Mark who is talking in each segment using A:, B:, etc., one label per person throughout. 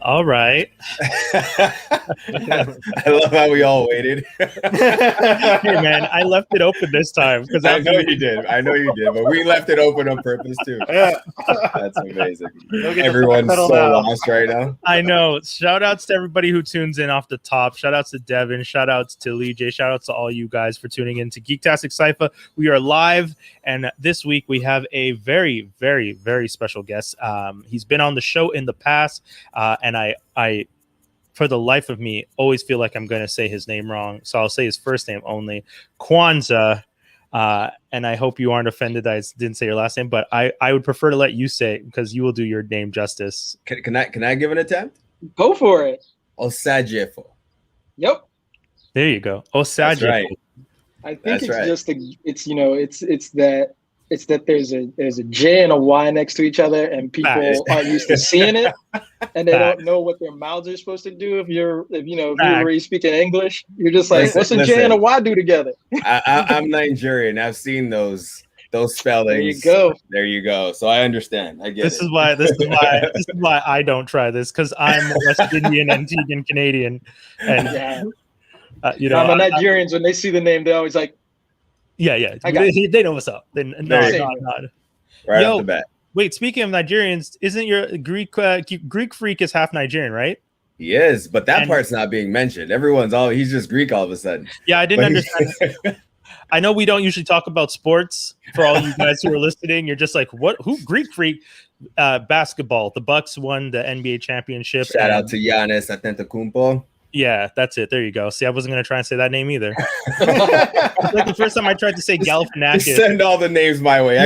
A: All right.
B: I love how we all waited.
A: Hey man, I left it open this time because
B: I know you did, but we left it open on purpose too. That's amazing. Everyone's so lost right now.
A: I know. Shout outs to everybody who tunes in off the top. Shout outs to Devin. Shout outs to Lee J. Shout outs to all you guys for tuning in to Geektastic Cypher. We are live, and this week we have a very, very, very special guest. He's been on the show in the past, and I for the life of me always feel like I'm going to say his name wrong, so I'll say his first name only. Kwanza, and I hope you aren't offended that I didn't say your last name, but I would prefer to let you say it because you will do your name justice.
B: Can I give an attempt?
C: Go for it.
B: Osajyefo.
C: Yep.
A: There you go. Osajyefo.
B: Right.
C: I think it's that there's a J and a Y next to each other, and people aren't used to seeing it, and they don't know what their mouths are supposed to do. If you're already speaking English, you're just like, what's a J and a Y do together?
B: I'm Nigerian. I've seen those spellings. There you go. So I understand. I get
A: this is why I don't try this, because I'm West Indian, Antiguan, Canadian, and
C: Nigerians, when they see the name, they're always like,
A: yeah. They know what's up. Right
B: off the bat.
A: Wait, speaking of Nigerians, isn't your Greek freak is half Nigerian, right?
B: He is, but that part's not being mentioned. He's just Greek all of a sudden.
A: Yeah, I didn't understand. I know we don't usually talk about sports for all you guys who are listening. You're just like, what? Who? Greek freak? Basketball. The Bucks won the NBA championship.
B: Shout out to Giannis Antetokounmpo.
A: Yeah, that's it. There you go. See, I wasn't going to try and say that name either. Like the first time I tried to say Galifianakis.
B: Send all the names my way.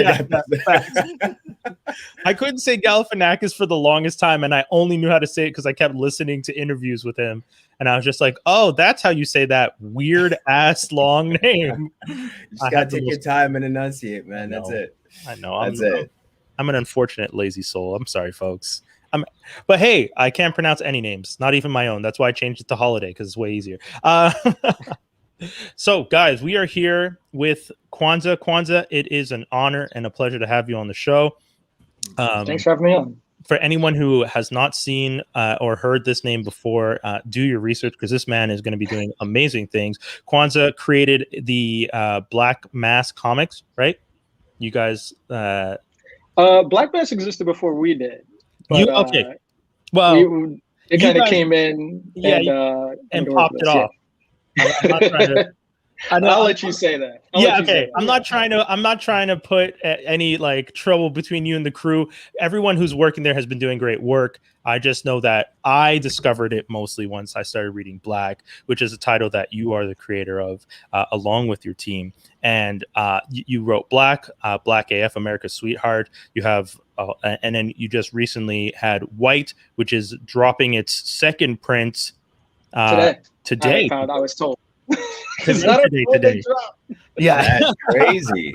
A: I couldn't say Galifianakis for the longest time, and I only knew how to say it because I kept listening to interviews with him. And I was just like, oh, that's how you say that weird-ass long name.
B: You just got to take your time and enunciate, man. That's it.
A: I know.
B: That's it.
A: I'm an unfortunate lazy soul. I'm sorry, folks. But hey, I can't pronounce any names, not even my own. That's why I changed it to Holiday, because it's way easier. So, guys, we are here with Kwanza. Kwanza, it is an honor and a pleasure to have you on the show.
C: Thanks for having me on.
A: For anyone who has not seen or heard this name before, do your research, because this man is going to be doing amazing things. Kwanza created the Black Mass comics, right? You guys...
C: Black Mass existed before we did. But,
A: okay. Well,
C: it kind of came in and
A: popped it off. Yeah. I'm not trying to,
C: I'll let you say that.
A: I'm not trying to put any like trouble between you and the crew. Everyone who's working there has been doing great work. I just know that I discovered it mostly once I started reading Black, which is a title that you are the creator of, along with your team. And you wrote Black AF, America's Sweetheart. You have, and then you just recently had White, which is dropping its second print today.
C: I was told.
A: Today. Yeah,
B: that's crazy.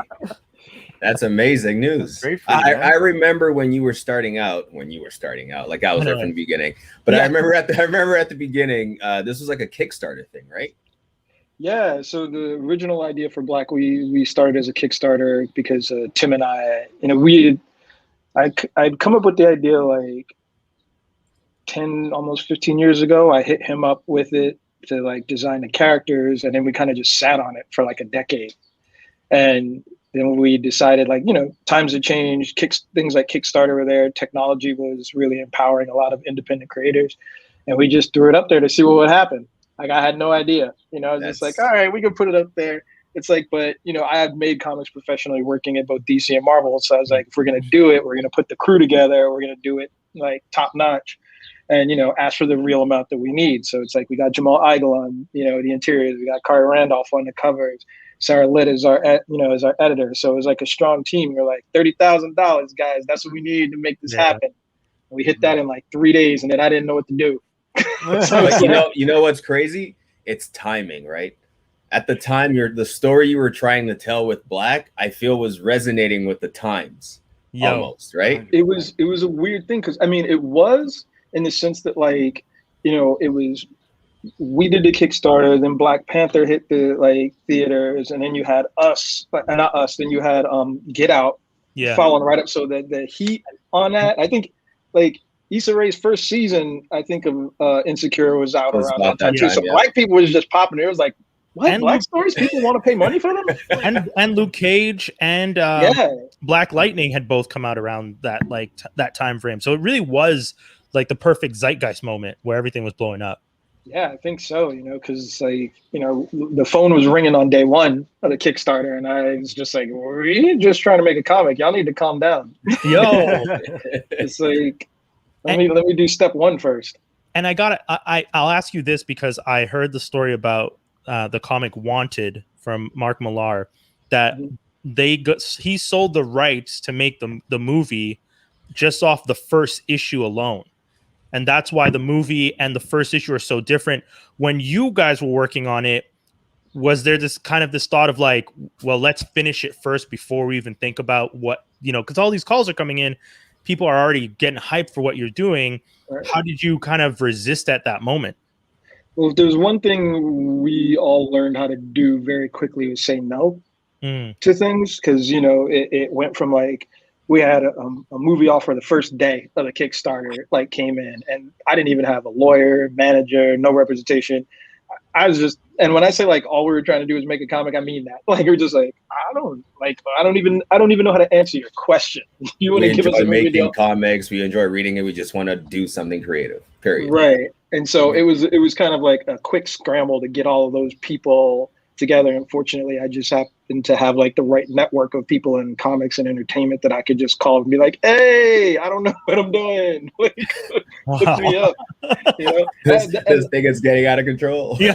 B: That's amazing news. I remember when you were starting out. Like I was there from the beginning. But yeah. I remember at the beginning. This was like a Kickstarter thing, right?
C: Yeah. So the original idea for Black, we started as a Kickstarter because Tim and I, I'd come up with the idea like 10, almost 15 years ago. I hit him up with it to like design the characters, and then we kind of just sat on it for like a decade. And then we decided, like, times have changed. Things like Kickstarter were there. Technology was really empowering a lot of independent creators, and we just threw it up there to see what would happen. Like, I had no idea, just like, all right, we can put it up there. It's like, but I have made comics professionally, working at both DC and Marvel. So I was like, if we're gonna do it, we're gonna put the crew together. We're gonna do it like top notch, and ask for the real amount that we need. So it's like, we got Jamal Eigel on the interiors. We got Carter Randolph on the covers. Sarah Litt is our editor. So it was like a strong team. We're like, $30,000, guys. That's what we need to make this happen. And we hit that in like 3 days, and then I didn't know what to do.
B: So like, you know what's crazy? It's timing, right? At the time, the story you were trying to tell with Black, I feel, was resonating with the times. Almost, right?
C: It was a weird thing, because it was in the sense that, like, it was, we did the Kickstarter, then Black Panther hit the like theaters, and then you had then you had Get Out following right up. So the heat on that, I think, like, Issa Rae's first season, I think, of Insecure was out around that time too. So
B: yeah.
C: black people was just popping. It was like, what? And black stories? People want to pay money for them?
A: And Luke Cage and Black Lightning had both come out around that that time frame. So it really was like the perfect zeitgeist moment where everything was blowing up.
C: Yeah, I think so, because the phone was ringing on day one of the Kickstarter, and I was just like, we're just trying to make a comic. Y'all need to calm down.
A: Yo.
C: It's like, let me do step one first.
A: And I'll ask you this because I heard the story about the comic Wanted from Mark Millar, that he sold the rights to make the movie just off the first issue alone. And that's why the movie and the first issue are so different. When you guys were working on it, was there this thought of like, well, let's finish it first before we even think about what, because all these calls are coming in, people are already getting hyped for what you're doing. Right. How did you kind of resist at that moment?
C: Well, if there's one thing we all learned how to do very quickly was say no to things, because, it went from like, we had a movie offer the first day of the Kickstarter, like came in, and I didn't even have a lawyer, manager, no representation. I was just, and when I say like all we were trying to do is make a comic, I mean that. Like we're just like, I don't even know how to answer your question. You want to give us a
B: making comics, we enjoy reading it, we just want to do something creative. Period.
C: Right. And so it was kind of like a quick scramble to get all of those people together. Unfortunately, I just happened to have like the right network of people in comics and entertainment that I could just call and be like, hey, I don't know what I'm doing. Like, hook me up.
B: This thing is getting out of control.
C: Yeah.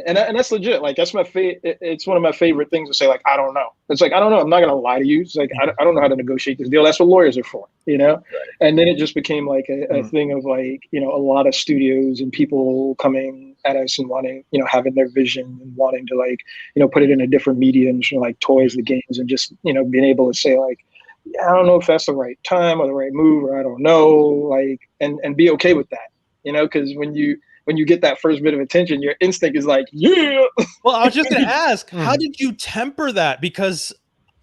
C: And that's legit. Like that's it's one of my favorite things to say, like, I don't know. It's like, I don't know. I'm not going to lie to you. It's like, I don't know how to negotiate this deal. That's what lawyers are for, Right. And then it just became like a thing of like, a lot of studios and people coming at us and wanting, having their vision and wanting to like, put it in a different medium, like toys, the games, and just, being able to say like, I don't know if that's the right time or the right move, or I don't know, like, and be okay with that, because when you get that first bit of attention, your instinct is like, yeah.
A: Well, I was just going to ask, how did you temper that? Because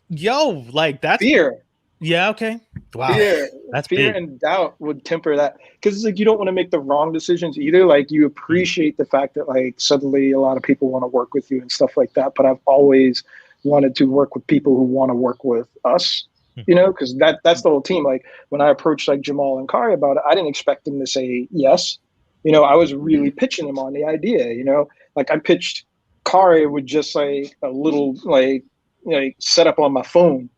A: like that's
C: fear.
A: Yeah. Okay. Wow.
C: Fear big. And doubt would temper that, because it's like you don't want to make the wrong decisions either. Like you appreciate the fact that like suddenly a lot of people want to work with you and stuff like that. But I've always wanted to work with people who want to work with us, because that's the whole team. Like when I approached like Jamal and Kari about it, I didn't expect them to say yes. I was really pitching them on the idea. Like I pitched Kari with just like a little like set up on my phone,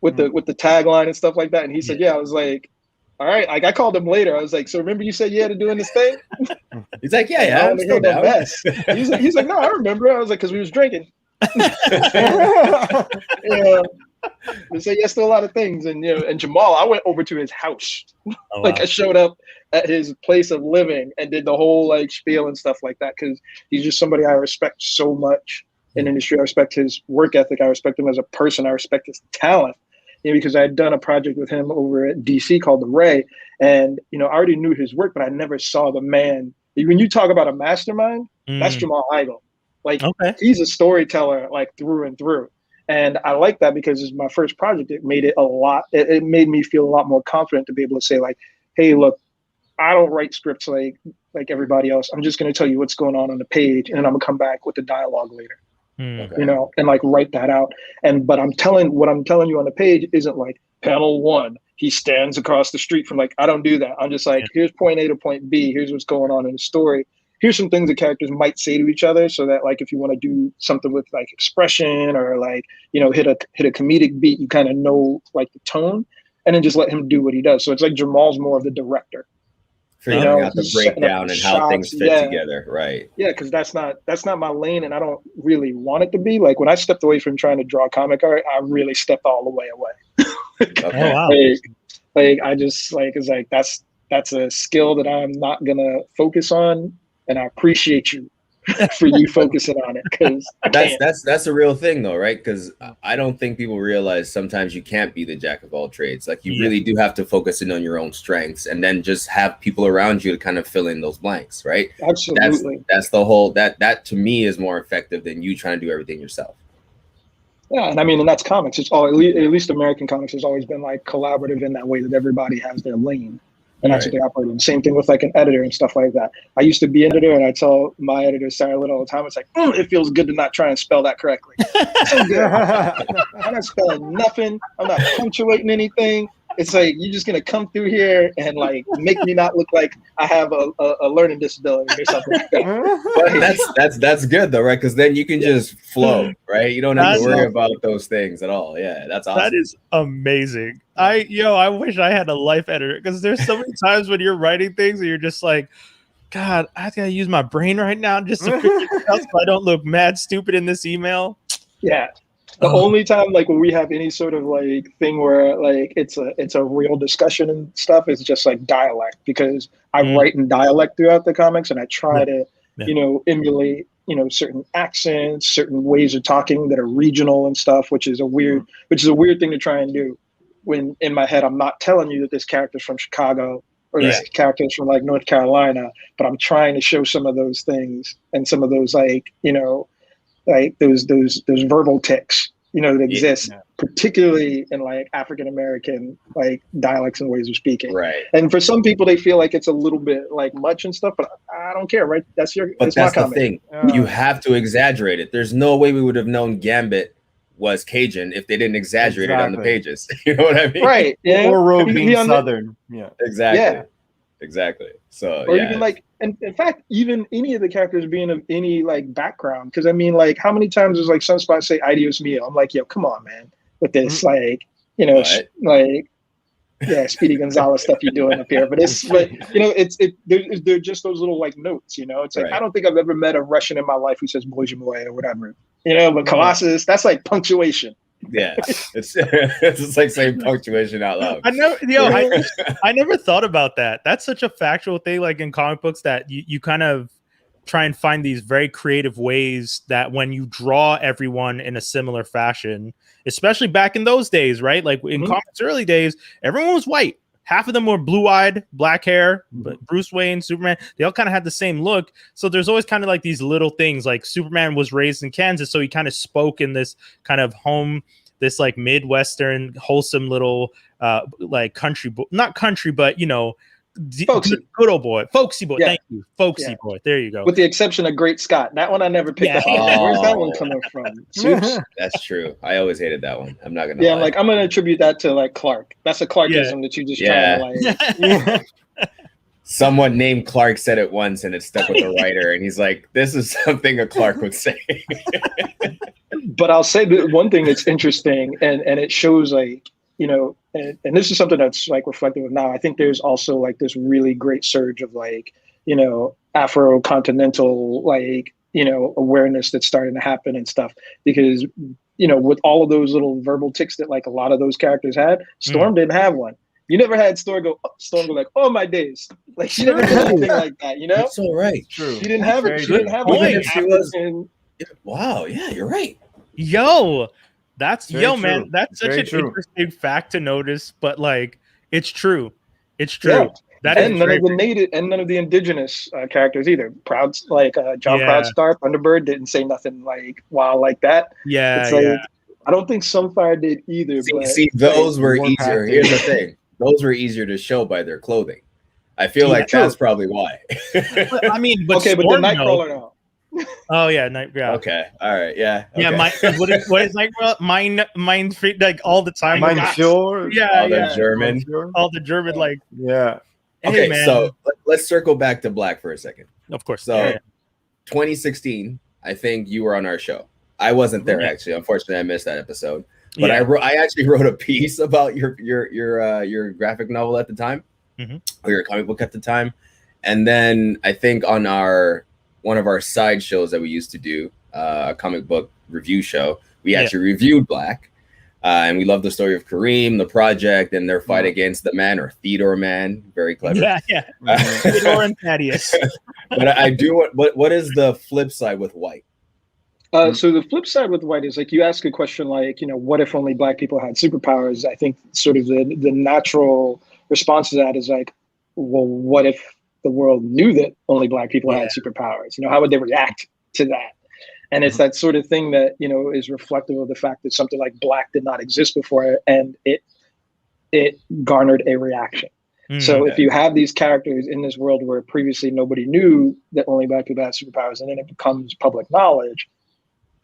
C: with the tagline and stuff like that. And he said, yeah. I was like, all right. Like I called him later. I was like, so remember you said you had to doing this thing?
B: He's like, yeah. I'm still down.
C: He's like, no, I remember. I was like, because we was drinking. They say yes to a lot of things. And and Jamal, I went over to his house. Oh, like wow. I showed up at his place of living and did the whole like spiel and stuff like that, because he's just somebody I respect so much in industry. I respect his work ethic. I respect him as a person. I respect his talent. Because I had done a project with him over at DC called The Ray. And, I already knew his work, but I never saw the man. When you talk about a mastermind, that's Jamal Igle. Like, He's a storyteller, like, through and through. And I like that because it's my first project. It made it it made me feel a lot more confident to be able to say, like, hey, look, I don't write scripts like everybody else. I'm just going to tell you what's going on the page, and then I'm going to come back with the dialogue later. And like write that out. But what I'm telling you on the page isn't like panel 1, he stands across the street from, like, I don't do that. I'm just like, here's point A to point B. Here's what's going on in the story. Here's some things the characters might say to each other, so that like if you want to do something with like expression or like, hit a comedic beat, you kind of know like the tone, and then just let him do what he does. So it's like Jamal's more of the director.
B: Figuring out the breakdown and how things fit together, right? Yeah,
C: because that's not my lane, and I don't really want it to be. Like when I stepped away from trying to draw comic art, I really stepped all the way away.
A: Oh wow!
C: Like I just like it's like that's a skill that I'm not gonna focus on, and I appreciate you for you focusing on it, because
B: that's a real thing though, right? Because I don't think people realize sometimes you can't be the jack of all trades. Like you really do have to focus in on your own strengths, and then just have people around you to kind of fill in those blanks, right?
C: Absolutely.
B: That's the whole that to me is more effective than you trying to do everything yourself.
C: Yeah, and I mean, and that's comics. It's all, at least American comics has always been like collaborative in that way, that everybody has their lane, and that's what they operate in. Same thing with like an editor and stuff like that. I used to be an editor, and I tell my editor Sarah Little all the time, it's like, it feels good to not try and spell that correctly. So good. I'm not spelling nothing. I'm not punctuating anything. It's like, you're just gonna come through here and like make me not look like I have a learning disability or something like that.
B: But that's good though, right? Because then you can just flow, right? You don't have to worry about those things at all. Yeah, that's awesome.
A: That is amazing. I wish I had a life editor, because there's so many times when you're writing things and you're just like, God, I gotta use my brain right now just to figure it out so I don't look mad stupid in this email.
C: Yeah. The only time like when we have any sort of like thing where like it's a real discussion and stuff is just like dialect, because I write in dialect throughout the comics, and I try to emulate certain accents, certain ways of talking that are regional and stuff, which is a weird thing to try and do when in my head I'm not telling you that this character's from Chicago or this character's from like North Carolina, but I'm trying to show some of those things and some of those like like those verbal tics, that exist, particularly in like African American like dialects and ways of speaking.
B: Right.
C: And for some people, they feel like it's a little bit like much and stuff, but I don't care. Right? That's
B: the thing. You have to exaggerate it. There's no way we would have known Gambit was Cajun if they didn't exaggerate it on the pages. You know what I mean?
C: Right. Yeah.
D: Or Rogue being Southern. Yeah.
B: Exactly. Yeah. Exactly. So,
C: or even like, and in fact, even any of the characters being of any like background, because I mean, like, how many times does like Sunspot say "Adios mio"? I'm like, yo, come on, man, with this like, Speedy Gonzalez stuff you're doing up here. But they're just those little like notes. It's like I don't think I've ever met a Russian in my life who says "Bozhe moy" or whatever. But Colossus, that's like punctuation.
B: Yeah, it's just like saying punctuation out loud.
A: I never thought about that. That's such a factual thing, like in comic books, that you kind of try and find these very creative ways that when you draw everyone in a similar fashion, especially back in those days, right? Like in comics early days, everyone was white. Half of them were blue-eyed, black hair, but Bruce Wayne, Superman, they all kind of had the same look. So there's always kind of like these little things, like Superman was raised in Kansas, so he kind of spoke in this kind of this like Midwestern, wholesome little like country, not country, but good old boy, folksy boy. Yeah. Thank you, folksy boy. There you go.
C: With the exception of Great Scott, that one I never picked up. Where's that one coming from?
B: That's true. I always hated that one. I'm not gonna.
C: Yeah, lie. I'm gonna attribute that to like Clark. That's a Clarkism that you just try to like.
B: Someone named Clark said it once, and it stuck with the writer, and he's like, "This is something a Clark would say."
C: But I'll say that one thing that's interesting, and it shows like. And this is something that's like reflective of now. I think there's also like this really great surge of like, Afro-continental, like, awareness that's starting to happen and stuff. Because, with all of those little verbal tics that like a lot of those characters had, Storm didn't have one. You never had Storm go like, "Oh my days!" Like she never did anything like that.
B: That's so right.
C: True. She didn't have it. She didn't have it.
B: Wow. Yeah, you're right.
A: Yo. That's
D: very
A: man. That's such an interesting fact to notice, but like it's true. It's true.
C: Yeah. That none of the native and none of the indigenous characters either. John Proudstar, Thunderbird didn't say nothing like wow like that.
A: Yeah,
C: it's like, I don't think Sunfire did either.
B: See, those were easier. Here's the thing: those were easier to show by their clothing. I feel like that's probably why.
A: But the Nightcrawler now. Oh yeah,
B: Okay, all right, yeah. Okay.
A: Yeah, what is Nightcrawler? Mind free, like all the time.
D: Mind sure.
A: Yeah,
B: the German.
A: All the German, like
D: yeah.
B: Okay, so let's circle back to Black for a second.
A: Of course.
B: So, 2016, I think you were on our show. I wasn't there actually. Unfortunately, I missed that episode. But I actually wrote a piece about your graphic novel at the time, or your comic book at the time, and then I think on one of our side shows that we used to do, a comic book review show, we actually reviewed Black, and we love the story of Kareem, the project, and their fight against the Man, or Theodore Man. Very clever.
A: Yeah. Theodore and Thaddeus.
B: But I do what is the flip side with White?
C: So the flip side with White is like you ask a question like, what if only Black people had superpowers? I think sort of the natural response to that is like, well, what if the world knew that only Black people had superpowers? How would they react to that? And it's that sort of thing that, you know, is reflective of the fact that something like Black did not exist before, and it garnered a reaction. So if you have these characters in this world where previously nobody knew that only Black people had superpowers, and then it becomes public knowledge,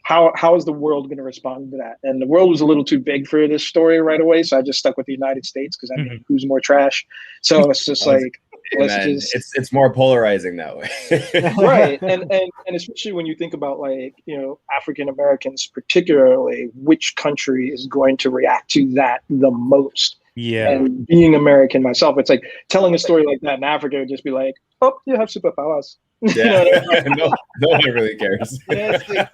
C: how is the world going to respond to that? And the world was a little too big for this story right away, so I just stuck with the United States because I mean, who's more trash? So it's just like,
B: it's more polarizing that way.
C: Right. And especially when you think about, like, you know, African Americans particularly, which country is going to react to that the most?
A: Yeah.
C: And being American myself, it's like telling a story like that in Africa would just be like, oh, you have superpowers.
B: Yeah. No one really cares.
C: Yeah,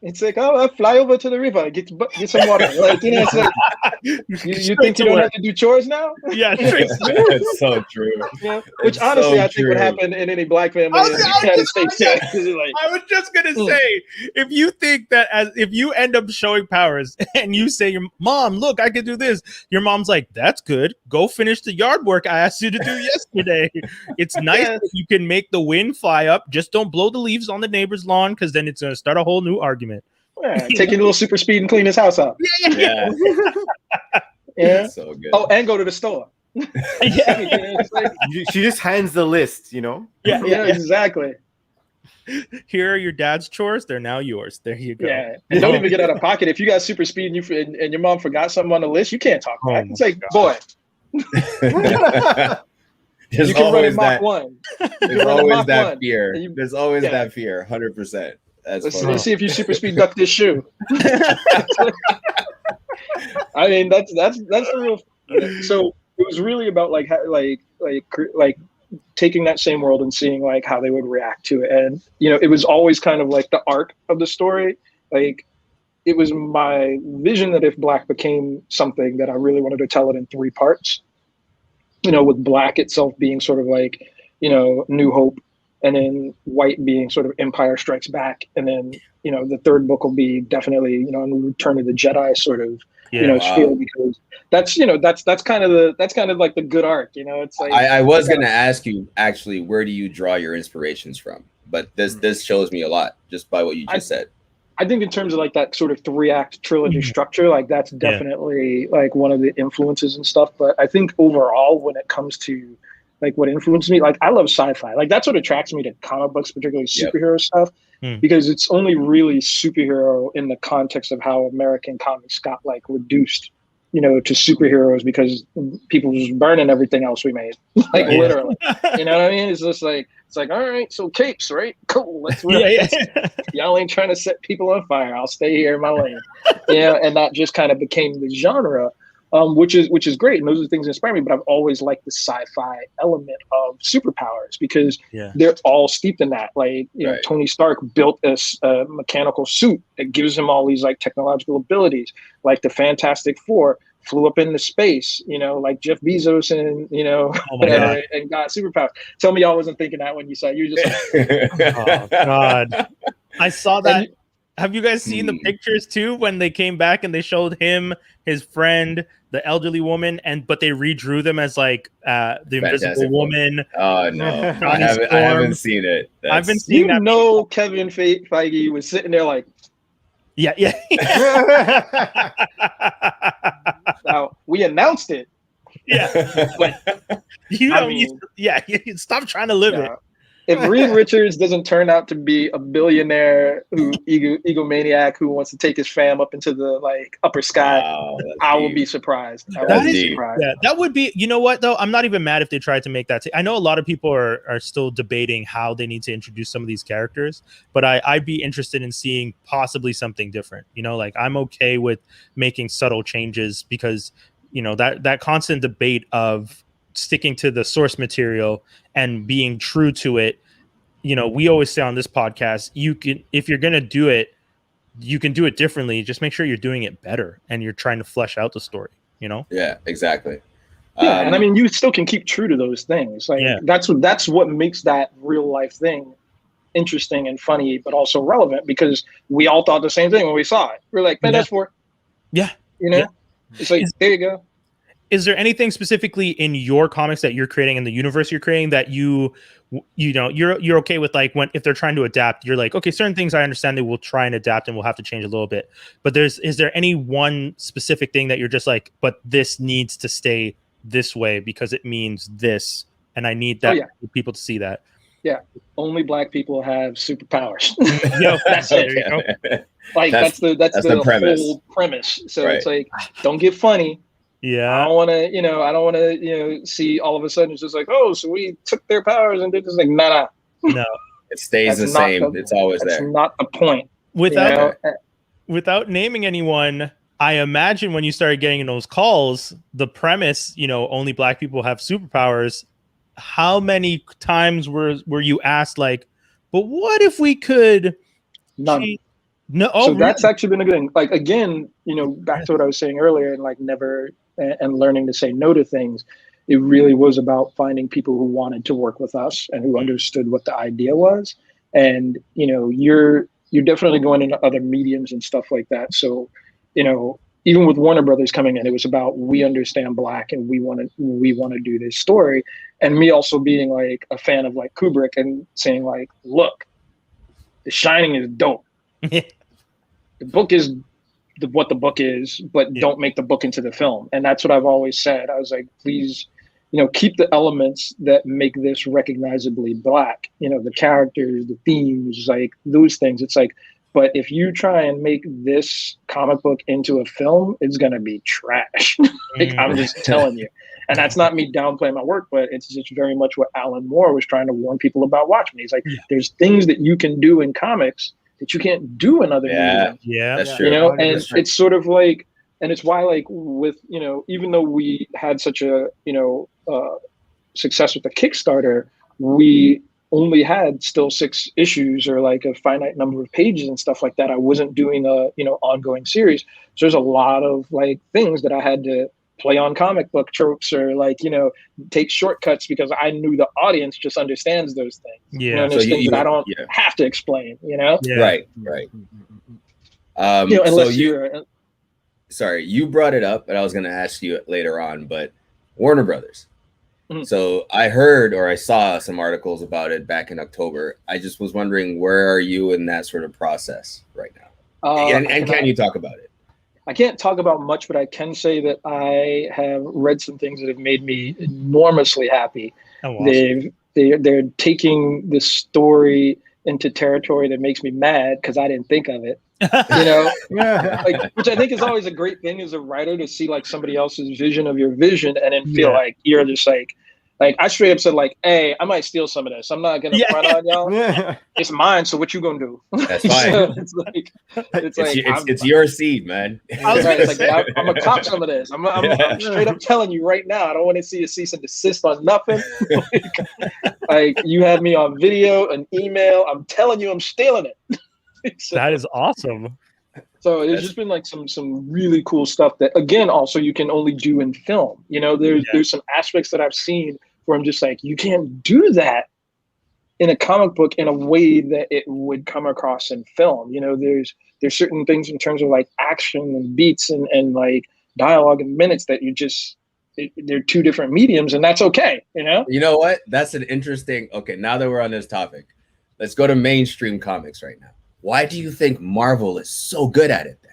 C: it's like, oh, I'll fly over to the river, get some water. Like, you know, it's like, you think you don't have to do chores now?
A: Yeah,
B: it's so true.
C: Yeah. Which honestly, I think would happen in any Black family in the United States.
A: I was just gonna say, if you think that if you end up showing powers and you say, your mom, look, I can do this, your mom's like, that's good. Go finish the yard work I asked you to do yesterday. It's nice that you can make the wind fly up. Just don't blow the leaves on the neighbor's lawn, because then it's gonna start a whole new argument.
C: Yeah, take a little super speed and clean his house up.
B: Yeah.
C: Yeah.
B: So good.
C: Oh, and go to the store.
A: Yeah.
C: Like,
D: she just hands the list, you know?
C: Yeah, exactly.
A: Here are your dad's chores. They're now yours. There you go.
C: Yeah. And don't even get out of pocket. If you got super speed and your mom forgot something on the list, you can't talk back. It's like, boy.
B: There's
C: you can run in
B: that,
C: Mach 1.
B: There's always that fear. There's always that fear, 100%.
C: Let's see if you super speed duck this shoe. I mean, that's a real. So it was really about like taking that same world and seeing like how they would react to it, and you know, it was always kind of like the arc of the story. Like, it was my vision that if Black became something, that I really wanted to tell it in 3 parts. You know, with Black itself being sort of like, you know, New Hope. And then White being sort of Empire Strikes Back, and then, you know, the 3rd book will be definitely, you know, Return of the Jedi sort of, you know, spiel, because that's, you know, that's kind of like the good arc, you know. It's like
B: I was gonna ask you actually, where do you draw your inspirations from? But this shows me a lot just by what you just said.
C: I think in terms of like that sort of 3-act trilogy structure, like that's definitely like one of the influences and stuff. But I think overall, when it comes to like what influenced me, like I love sci-fi. Like that's what attracts me to comic books, particularly superhero stuff, because it's only really superhero in the context of how American comics got like reduced, you know, to superheroes, because people just burning everything else we made, like literally. You know what I mean? It's just like, it's like, all right, so capes, right? Cool, let's y'all ain't trying to set people on fire. I'll stay here in my lane. Yeah, and that just kind of became the genre. Which is great, and those are the things that inspire me. But I've always liked the sci-fi element of superpowers, because they're all steeped in that. Like, you know, Tony Stark built a mechanical suit that gives him all these like technological abilities. Like the Fantastic Four flew up into space, you know, like Jeff Bezos, and you know, and got superpowers. Tell me y'all wasn't thinking that when you saw it. You just like,
A: oh God, I saw that. Have you guys seen the pictures too, when they came back and they showed him, his friend, the elderly woman, but they redrew them as like the Invisible Woman?
B: Oh no, I haven't seen it.
A: I've been seeing that.
C: No, Kevin Feige was sitting there like,
A: yeah.
C: Now, we announced it.
A: Yeah, but you don't. Stop trying to live it.
C: If Reed Richards doesn't turn out to be a billionaire egomaniac who wants to take his fam up into the like upper sky, I will be surprised.
A: That would be. You know what though? I'm not even mad if they tried to make that. I know a lot of people are still debating how they need to introduce some of these characters, but I'd be interested in seeing possibly something different. You know, like I'm okay with making subtle changes, because you know that constant debate of sticking to the source material and being true to it. You know, we always say on this podcast, you can, if you're going to do it, you can do it differently. Just make sure you're doing it better and you're trying to flesh out the story, you know?
B: Yeah, exactly.
C: Yeah. And I mean, you still can keep true to those things. Like that's what makes that real life thing interesting and funny, but also relevant, because we all thought the same thing when we saw it. We're like, man, that's for, you know, it's like, there you go.
A: is there anything specifically in your comics that you're creating, in the universe you're creating, that you're okay with, like, when if they're trying to adapt, you're like, okay, certain things I understand they will try and adapt and we'll have to change a little bit, but is there any one specific thing that you're just like, but this needs to stay this way because it means this, and I need that people to see that?
C: Yeah, only Black people have superpowers.
A: Yo,
C: that's it. Like that's the
B: premise.
C: whole premise. So
B: Right.
C: it's like, don't get funny.
A: Yeah,
C: I don't want to see all of a sudden it's just like, oh, so we took their powers and did this. Like, no.
B: It stays the same. It's always there.
C: That's not the point.
A: Without naming anyone, I imagine when you started getting those calls, the premise, only Black people have superpowers. How many times were you asked, like, but what if we could?
C: None.
A: No.
C: So that's actually been a good thing. Like, again, back to what I was saying earlier, and like never and learning to say no to things. It really was about finding people who wanted to work with us and who understood what the idea was. And you're definitely going into other mediums and stuff like that. So even with Warner Brothers coming in, it was about, we understand Black and we want to do this story. And me also being like a fan of like Kubrick and saying like, look, The Shining is dope. The book is what the book is, but don't make the book into the film. And that's what I've always said. I was like, please, keep the elements that make this recognizably Black, the characters, the themes, like those things. It's like, but if you try and make this comic book into a film, it's going to be trash. Like, I'm just telling you. And that's not me downplaying my work, but it's just very much what Alan Moore was trying to warn people about watching. He's like, there's things that you can do in comics that you can't do in other mediums.
A: Yeah,
B: that's true.
C: And it's sort of like, and it's why, like, with, even though we had such a, success with the Kickstarter, we only had still 6 issues or like a finite number of pages and stuff like that. I wasn't doing a, ongoing series. So there's a lot of like things that I had to play on comic book tropes or like, take shortcuts because I knew the audience just understands those things.
A: Yeah.
C: There's things that I don't have to explain,
A: Yeah.
B: Right.
C: Unless
B: sorry, you brought it up, but I was going to ask you later on, but Warner Brothers. Mm-hmm. So I heard, or I saw some articles about it back in October. I just was wondering, where are you in that sort of process right now? And can you talk about it?
C: I can't talk about much, but I can say that I have read some things that have made me enormously happy.
A: Oh, awesome.
C: They're taking the story into territory that makes me mad because I didn't think of it. Like, which I think is always a great thing as a writer, to see like somebody else's vision of your vision and then feel like you're just like I straight up said like, hey, I might steal some of this. I'm not gonna front on y'all. It's mine. So what you gonna do?
B: That's fine.
C: So
B: it's your seed, man.
C: I'm gonna cop some of this. I'm straight up telling you right now. I don't want to see a cease and desist on nothing. like you have me on video, an email. I'm telling you, I'm stealing it. So,
A: that is awesome.
C: So it's just been like some really cool stuff that, again, also you can only do in film. There's some aspects that I've seen where I'm just like, you can't do that in a comic book in a way that it would come across in film. There's certain things in terms of like action and beats and like dialogue and minutes that they're 2 different mediums, and that's okay.
B: You know what? That's an interesting. Okay, now that we're on this topic, let's go to mainstream comics right now. Why do you think Marvel is so good at it then?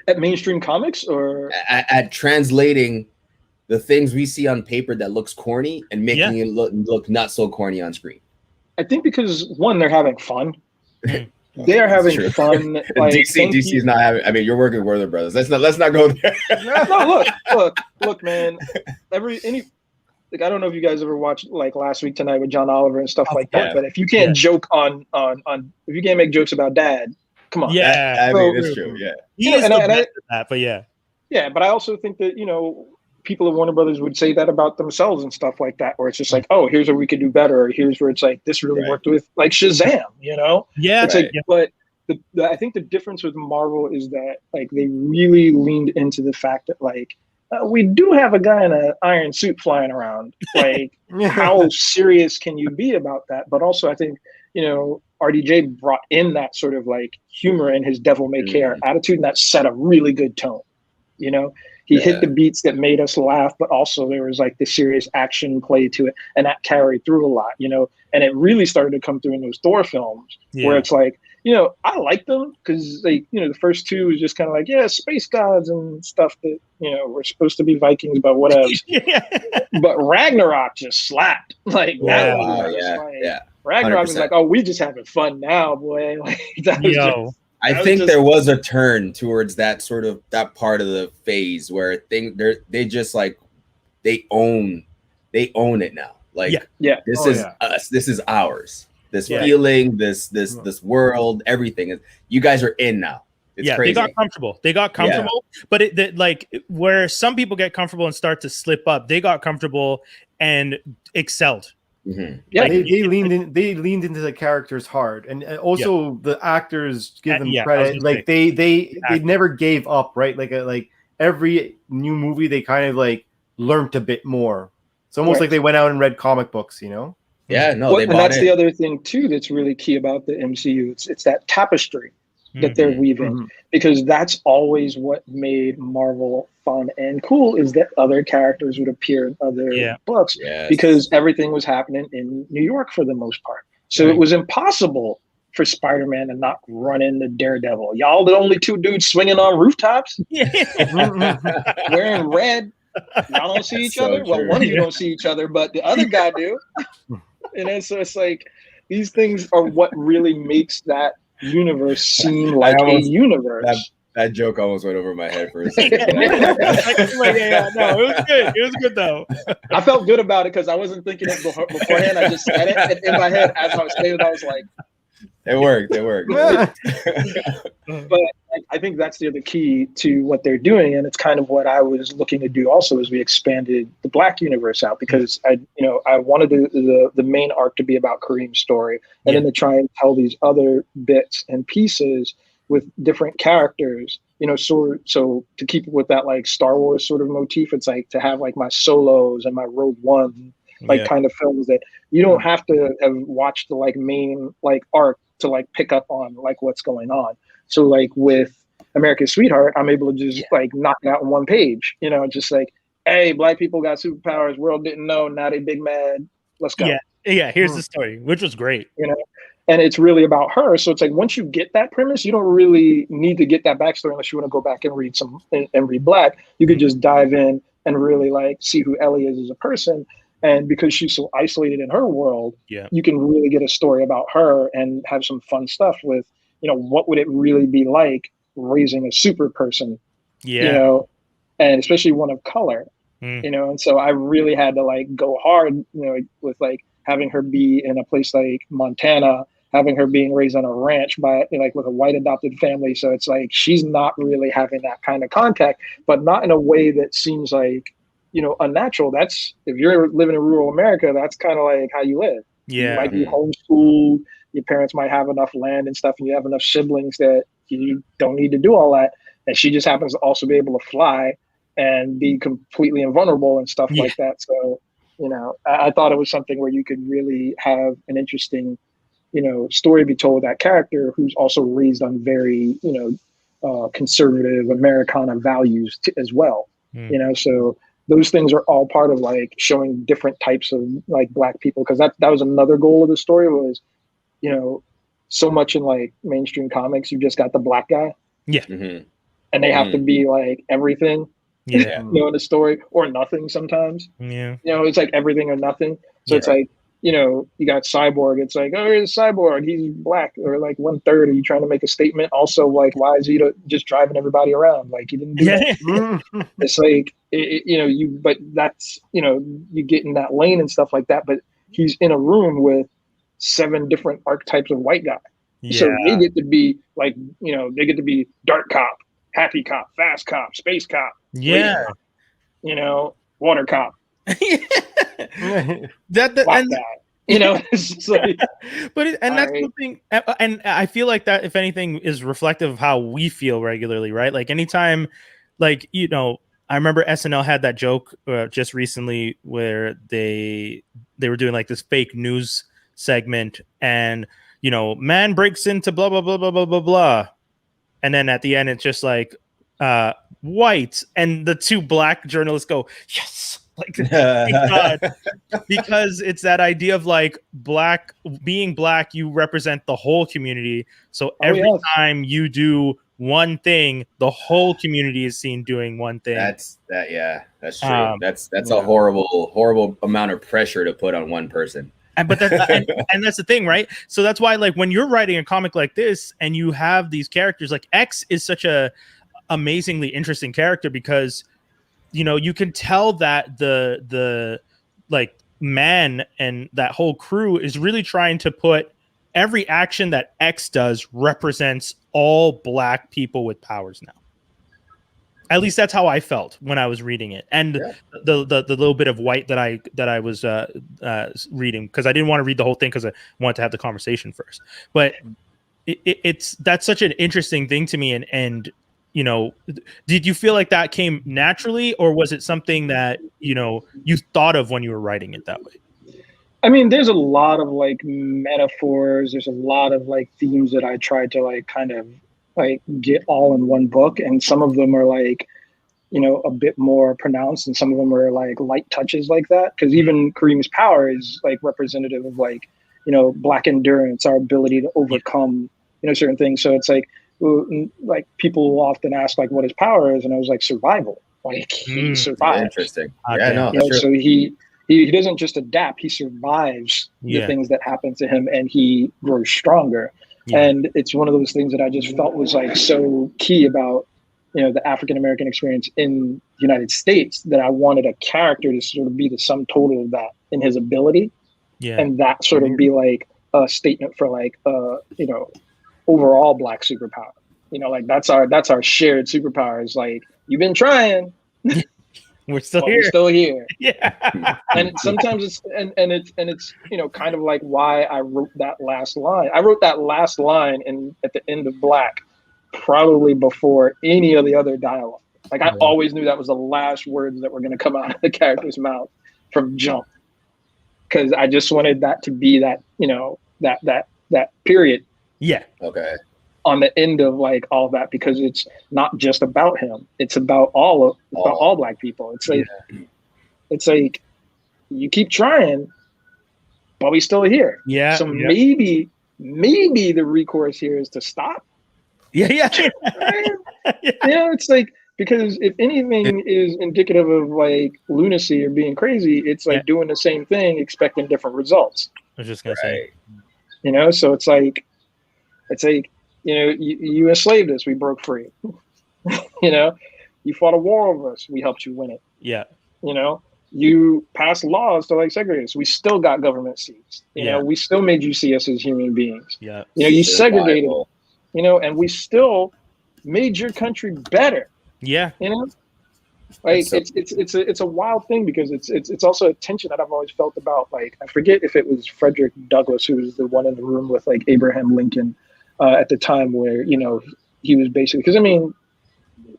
C: At mainstream comics, or
B: at translating the things we see on paper that looks corny and making it look not so corny on screen?
C: I think because, one, they're having fun. They are having fun. Like,
B: DC is not having. I mean, you're working with Warner Brothers. Let's not go there.
C: No, look, man. Like, I don't know if you guys ever watched like Last Week Tonight with John Oliver and stuff like that. But if you can't joke on if you can't make jokes about dad, come on.
B: Yeah, I mean, it's true. Yeah,
A: he is the best at that. But
C: yeah. But I also think that people at Warner Brothers would say that about themselves and stuff like that, where it's just like, oh, here's where we could do better, or here's where it's like this really worked with like Shazam.
A: Yeah,
C: it's like, but I think the difference with Marvel is that like they really leaned into the fact that like. We do have a guy in an iron suit flying around. Like, how serious can you be about that? But also, I think, RDJ brought in that sort of like humor in his devil may care attitude, and that set a really good tone. He hit the beats that made us laugh, but also there was like the serious action play to it, and that carried through a lot, you know. And it really started to come through in those Thor films, where it's like, you know, I like them because they, you know, the first two was just kind of like, yeah, space gods and stuff that, you know, were supposed to be Vikings, but whatever. But Ragnarok just slapped. Like, Ragnarok was like, oh, we just having fun now, boy. Like, that was just,
B: I think there was a turn towards that sort of that part of the phase where they just like they own it now. Like this is us. This is ours. This feeling, this world, everything. You guys are in now. It's crazy.
A: They got comfortable, but like where some people get comfortable and start to slip up, they got comfortable and excelled.
D: Mm-hmm. Yeah, like, they leaned in. They leaned into the characters hard, and also the actors give them credit. Like they never gave up, right? Like every new movie, they kind of like learned a bit more. It's almost like they went out and read comic books, you know?
B: Yeah, no,
C: and that's the other thing too that's really key about the MCU. It's that tapestry that they're weaving, because that's always what made Marvel fun and cool, is that other characters would appear in other books, because everything was happening in New York for the most part. So it was impossible for Spider-Man to not run into Daredevil. Y'all the only two dudes swinging on rooftops, wearing red. Y'all don't see each other. Well, one of you don't see each other, but the other guy do. And then so it's like these things are what really makes that universe seem like a universe.
B: That joke almost went over my head for a second.
A: No, it was good. It was good though.
C: I felt good about it because I wasn't thinking it beforehand. I just said it, and in my head as I was saying it, I was like,
B: "It worked. It worked."
C: But I think that's the other key to what they're doing, and it's kind of what I was looking to do also as we expanded the Black universe out, because I wanted the main arc to be about Kareem's story, and then to try and tell these other bits and pieces with different characters, you know, so to keep it with that like Star Wars sort of motif, it's like to have like my Solos and my Rogue One kind of films that you don't have to have watched the like main like arc to like pick up on like what's going on. So like with America's Sweetheart, I'm able to just like knock it out in one page, you know, just like, hey, Black people got superpowers, world didn't know, now they big mad, let's go.
A: Here's the story, which was great,
C: you know. And it's really about her. So it's like, once you get that premise, you don't really need to get that backstory unless you want to go back and read and read Black. You could just dive in and really like see who Ellie is as a person. And because she's so isolated in her world, you can really get a story about her and have some fun stuff with, you know, what would it really be like raising a super person, you know, and especially one of color, you know. And so I really had to like go hard, you know, with like having her be in a place like Montana, having her being raised on a ranch by like with a white adopted family. So it's like she's not really having that kind of contact, but not in a way that seems like, you know, unnatural. That's, if you're living in rural America, that's kind of like how you live. You might be homeschooled, your parents might have enough land and stuff, and you have enough siblings that you don't need to do all that. And she just happens to also be able to fly and be completely invulnerable and stuff like that. So, you know, I thought it was something where you could really have an interesting, you know, story be told, that character who's also raised on very, you know, conservative Americana values as well, you know. So those things are all part of like showing different types of like Black people, because that was another goal of the story was, you know, so much in like mainstream comics, you just got the Black guy, and they have to be like everything, you know, in the story, or nothing sometimes. You know, it's like everything or nothing. So it's like, you know, you got Cyborg. It's like, oh, here's Cyborg. He's Black, or like 1/3. Are you trying to make a statement? Also, like, why is he just driving everybody around? Like, he didn't do that. It's like, you know, but that's, you know, you get in that lane and stuff like that. But he's in a room with 7 different archetypes of white guy. So they get to be like, you know, they get to be dark cop, happy cop, fast cop, space cop. You know, water cop.
A: And
C: you know, it's just like,
A: that's the thing, and I feel like that, if anything, is reflective of how we feel regularly, right? Like anytime, like, you know, I remember SNL had that joke just recently where they were doing like this fake news segment, and, you know, man breaks into blah blah blah blah blah blah blah, and then at the end it's just like white, and the two black journalists go, yes, like, God. Because it's that idea of like being black, you represent the whole community. So every time you do one thing, the whole community is seen doing one thing.
B: That's true. That's a horrible amount of pressure to put on one person.
A: And that's the thing, right? So that's why, like, when you're writing a comic like this and you have these characters, like X is such a amazingly interesting character, because you can tell that the like man and that whole crew is really trying to put every action that X does represents all black people with powers now. At least that's how I felt when I was reading it, and the little bit of white that I was reading, because I didn't want to read the whole thing because I wanted to have the conversation first. But that's such an interesting thing to me, and did you feel like that came naturally, or was it something that you thought of when you were writing it that way?
C: I mean, there's a lot of like metaphors. There's a lot of like themes that I tried to like kind of like get all in one book, and some of them are like a bit more pronounced, and some of them are like light touches like that, because even Kareem's power is like representative of like black endurance, our ability to overcome certain things. So it's like people will often ask like what his power is, and I was like survival. Like he survives.
B: Interesting.
C: Okay.
B: Yeah, no,
C: so he doesn't just adapt, he survives the things that happen to him, and he grows stronger. And it's one of those things that I just felt was like so key about the African American experience in the United States, that I wanted a character to sort of be the sum total of that in his ability, and that sort of be like a statement for like overall black superpower. Like that's our shared superpower. Is like, you've been trying,
A: we're still here.
C: We're still here.
A: Yeah.
C: And sometimes it's kind of like why I wrote that last line. I wrote that last line at the end of Black, probably before any of the other dialogue. Like I always knew that was the last words that were going to come out of the character's mouth from jump, because I just wanted that to be that that period.
A: Yeah.
B: Okay.
C: On the end of like all that, because it's not just about him, it's about all black people. It's like you keep trying, but we still here.
A: Yeah.
C: So maybe the recourse here is to stop.
A: Yeah.
C: It's like, because if anything is indicative of like lunacy or being crazy, it's like doing the same thing expecting different results.
A: I was just gonna say,
C: so it's like you enslaved us, we broke free. You fought a war over us, we helped you win it.
A: Yeah.
C: You passed laws to like segregate us, we still got government seats. We still made you see us as human beings.
A: Yeah.
C: You segregated, and we still made your country better.
A: Yeah.
C: Like it's a wild thing, because it's also a tension that I've always felt about, like, I forget if it was Frederick Douglass who was the one in the room with like Abraham Lincoln at the time, where he was basically, because I mean,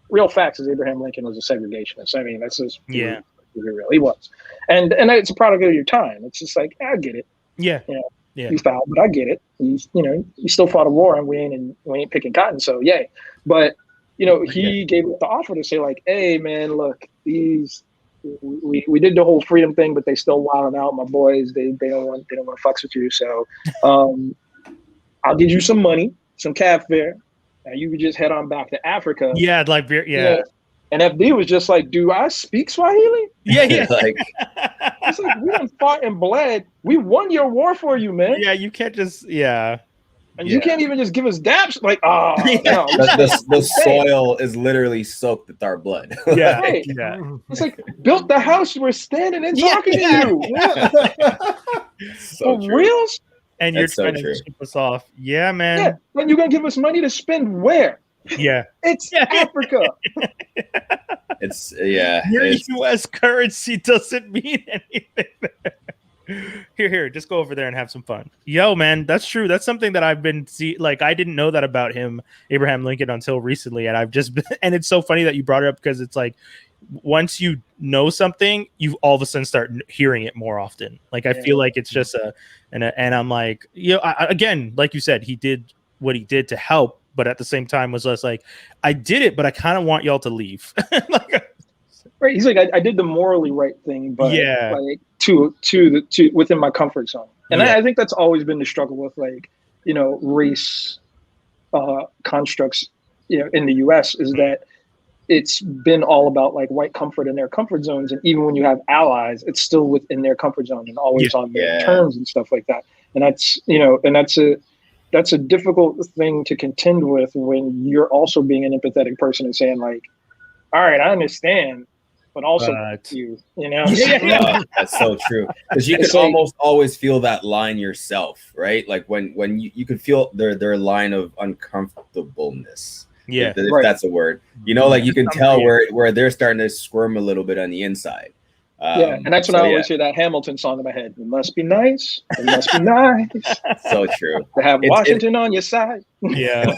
C: real facts is Abraham Lincoln was a segregationist. I mean, that's just he really was, and it's a product of your time. It's just like, I get it.
A: Yeah.
C: You fouled, but I get it. You still fought a war, and we ain't picking cotton. So yay. But he gave up the offer to say like, hey man, look, we did the whole freedom thing, but they still wilding out. My boys, they don't want to fucks with you. So I'll give you some money, some cab fare, and you could just head on back to Africa.
A: Yeah, like
C: And FD was just like, do I speak Swahili?
A: Yeah.
B: Like,
C: it's like, we done fought and bled. We won your war for you, man.
A: Yeah, you can't just
C: And you can't even just give us daps. Like, no.
B: The soil is literally soaked with our blood.
A: Yeah.
C: Right.
A: Yeah.
C: It's like, built the house we're standing and talking to you. Yeah.
B: So
C: for reals?
A: And you're trying to keep us off. Yeah, man.
C: Yeah. And you're going to give us money to spend where?
A: Yeah.
C: It's Africa.
A: Your U.S. currency doesn't mean anything. Here, just go over there and have some fun. Yo, man, that's true. That's something that I've been I didn't know that about him, Abraham Lincoln, until recently, and I've just and it's so funny that you brought it up, because it's like, once you know something, you all of a sudden start hearing it more often. Like, I feel like it's just and I'm like, again, like you said, he did what he did to help, but at the same time was just like, I did it, but I kind of want y'all to leave.
C: Right. He's like, I did the morally right thing, but like to within my comfort zone. And I think that's always been the struggle with like, you know, race constructs, you know, in the US is that it's been all about like white comfort in their comfort zones. And even when you have allies, it's still within their comfort zone and always on their terms and stuff like that. And that's, you know, and that's a difficult thing to contend with when you're also being an empathetic person and saying like, all right, I understand, but also you know?
B: That's so true. Because you can almost always feel that line yourself, right? Like when you can feel their line of uncomfortableness.
A: Yeah,
B: if that's a word. You know, like you can tell where they're starting to squirm a little bit on the inside.
C: And that's when I always hear that Hamilton song in my head. It must be nice. It must be nice.
B: So true.
C: To have Washington on your side.
A: Yeah.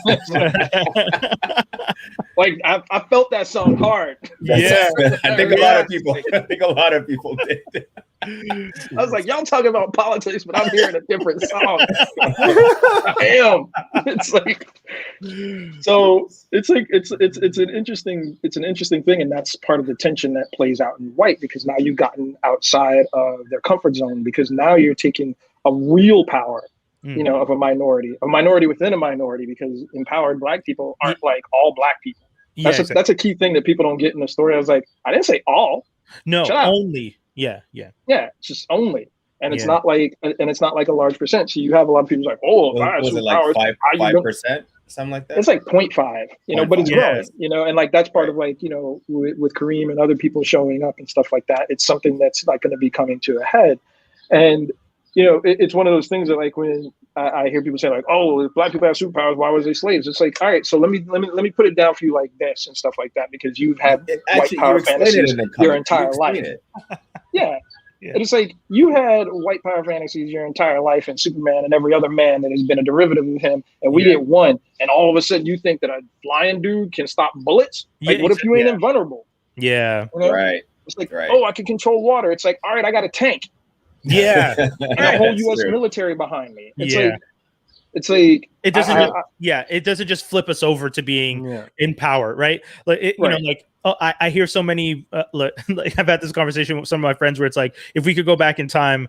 C: Like I felt that song hard.
B: I think a lot of people did.
C: I was like, y'all talking about politics, but I'm hearing a different song. Damn. It's like, so it's like it's an interesting thing, and that's part of the tension that plays out in white, because now you've gotten outside of their comfort zone, because now you're taking a real power, you know, of a minority within a minority, because empowered Black people aren't like all Black people. That's a key thing that people don't get in the story. I was like, I didn't say all.
A: No, only. Yeah,
C: it's just only, and it's not like a large percent. So you have a lot of people like, oh,
B: was it like 5%, something like that?
C: It's like 0.5, you know, but it's growing, you know, and like that's part of like, you know, with Kareem and other people showing up and stuff like that. It's something that's like going to be coming to a head, and you know, it's one of those things that like when I hear people say like, oh, if Black people have superpowers, why was they slaves? It's like, all right, so let me put it down for you like this and stuff like that, because you've had white power fantasies your entire life. Yeah. And it's like you had white power fantasies your entire life, and Superman and every other man that has been a derivative of him, and we get one, and all of a sudden you think that a flying dude can stop bullets? Like, what if you ain't invulnerable?
A: Yeah.
C: You know?
B: Right.
C: It's like, oh, I can control water. It's like, all right, I got a tank.
A: Yeah.
C: And a whole U.S. military behind me. It's like
A: it doesn't. It doesn't just flip us over to being in power, right? Like you know, like I hear so many. Like I've had this conversation with some of my friends where it's like, if we could go back in time,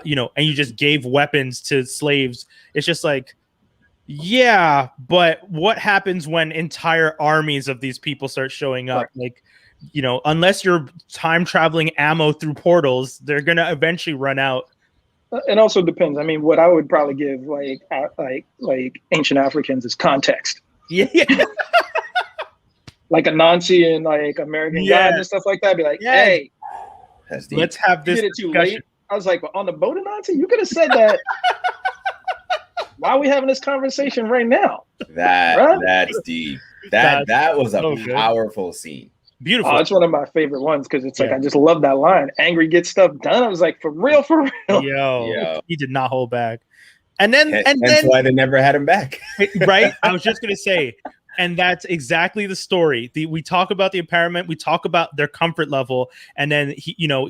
A: you know, and you just gave weapons to slaves, it's just like, yeah, but what happens when entire armies of these people start showing up? Like, you know, unless you're time traveling ammo through portals, they're gonna eventually run out.
C: It also depends. I mean, what I would probably give like ancient Africans is context.
A: Yeah.
C: Like Anansi and like American gods and stuff like that. Be like, hey,
A: let's have this.
C: You did it too late. I was like, well, on the boat, Anansi, you could have said that. Why are we having this conversation right now?
B: That's deep. That was a powerful scene.
A: Beautiful.
C: Oh, it's one of my favorite ones, because it's like I just love that line. Angry gets stuff done. I was like, for real.
A: Yo, he did not hold back. And then
B: that's why they never had him back.
A: Right? I was just gonna say, and that's exactly the story. We talk about the empowerment, we talk about their comfort level, and then he, you know,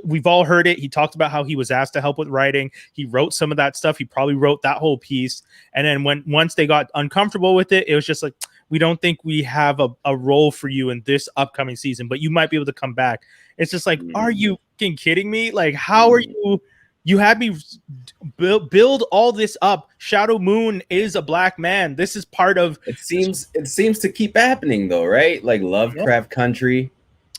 A: we've all heard it. He talked about how he was asked to help with writing. He wrote some of that stuff. He probably wrote that whole piece. And then once they got uncomfortable with it, it was just like, we don't think we have a role for you in this upcoming season, but you might be able to come back. It's just like, are you fucking kidding me? Like, how are you had me build all this up. Shadow Moon is a Black man. This is part of
B: it seems to keep happening though, right? Like Lovecraft Country.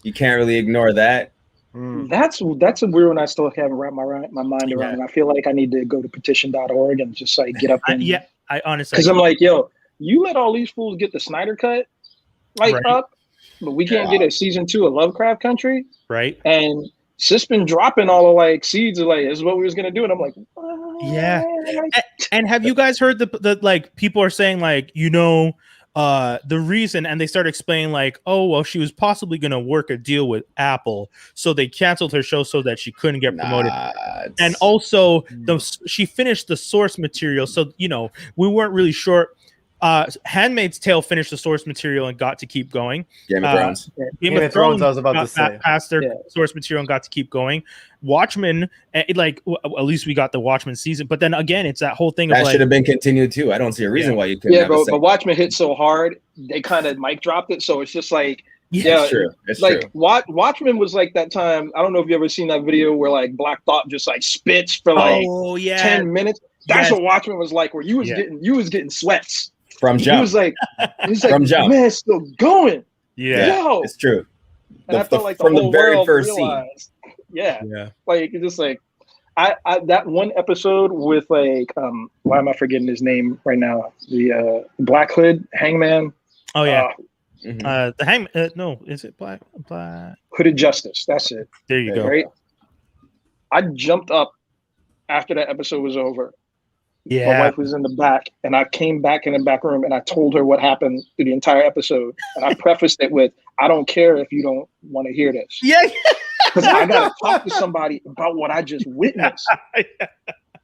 B: You can't really ignore that.
C: That's a weird one I still haven't wrapped my mind around. And I feel like I need to go to petition.org and just like get up and
A: I honestly,
C: because I'm like, yo, you let all these fools get the Snyder cut up, but we can't get a season 2 of Lovecraft Country,
A: right?
C: And Sis been dropping all the like seeds of like, this is what we was gonna do, and I'm like,
A: and have you guys heard the like people are saying like, you know, the reason, and they start explaining like, oh well, she was possibly gonna work a deal with Apple, so they canceled her show so that she couldn't get promoted, and also she finished the source material, so you know we weren't really sure. Handmaid's Tale finished the source material and got to keep going.
B: Game of Thrones.
A: Game of Thrones,
D: I was about to say,
A: past their source material and got to keep going. Watchmen, at least we got the Watchmen season, but then again, it's that whole thing
B: that
A: of
B: should have been continued too. I don't see a reason why you couldn't.
C: Yeah, but Watchmen hit so hard, they kind of mic dropped it, so it's just like.
B: Yeah, it's true. It's
C: like
B: true.
C: Watchmen was like that time. I don't know if you ever seen that video where like Black Thought just like spits for like 10 minutes. That's what Watchmen was like, where you was getting sweats
B: from jump.
C: He was like from jump. Man, it's still going.
B: Yeah,
C: yo.
B: It's true.
C: And I felt like
B: from
C: the
B: very
C: world
B: first
C: realized,
B: scene.
C: Yeah, like it's just like I that one episode with like why am I forgetting his name right now? The Black Hood Hangman.
A: Oh yeah. The no, is it Black
C: Hooded Justice? That's it.
A: There you go.
C: Right. I jumped up after that episode was over.
A: Yeah.
C: My wife was in the back, and I came back in the back room, and I told her what happened through the entire episode, and I prefaced it with, "I don't care if you don't want to hear this."
A: Yeah.
C: Because I gotta talk to somebody about what I just witnessed.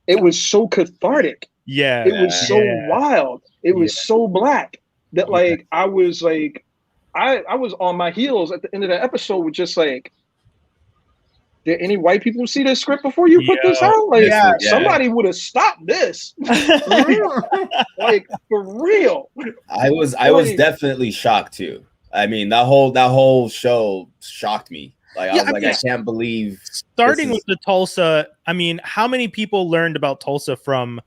C: It was so cathartic.
A: Yeah.
C: It was so wild. It was so black that like I was like. I was on my heels at the end of the episode with just like, did any white people see this script before you put this out? Like, somebody would have stopped this. Like, for real.
B: I was definitely shocked too. I mean, that whole show shocked me. Like, I was like, I can't believe.
A: Starting with the Tulsa, I mean, how many people learned about Tulsa from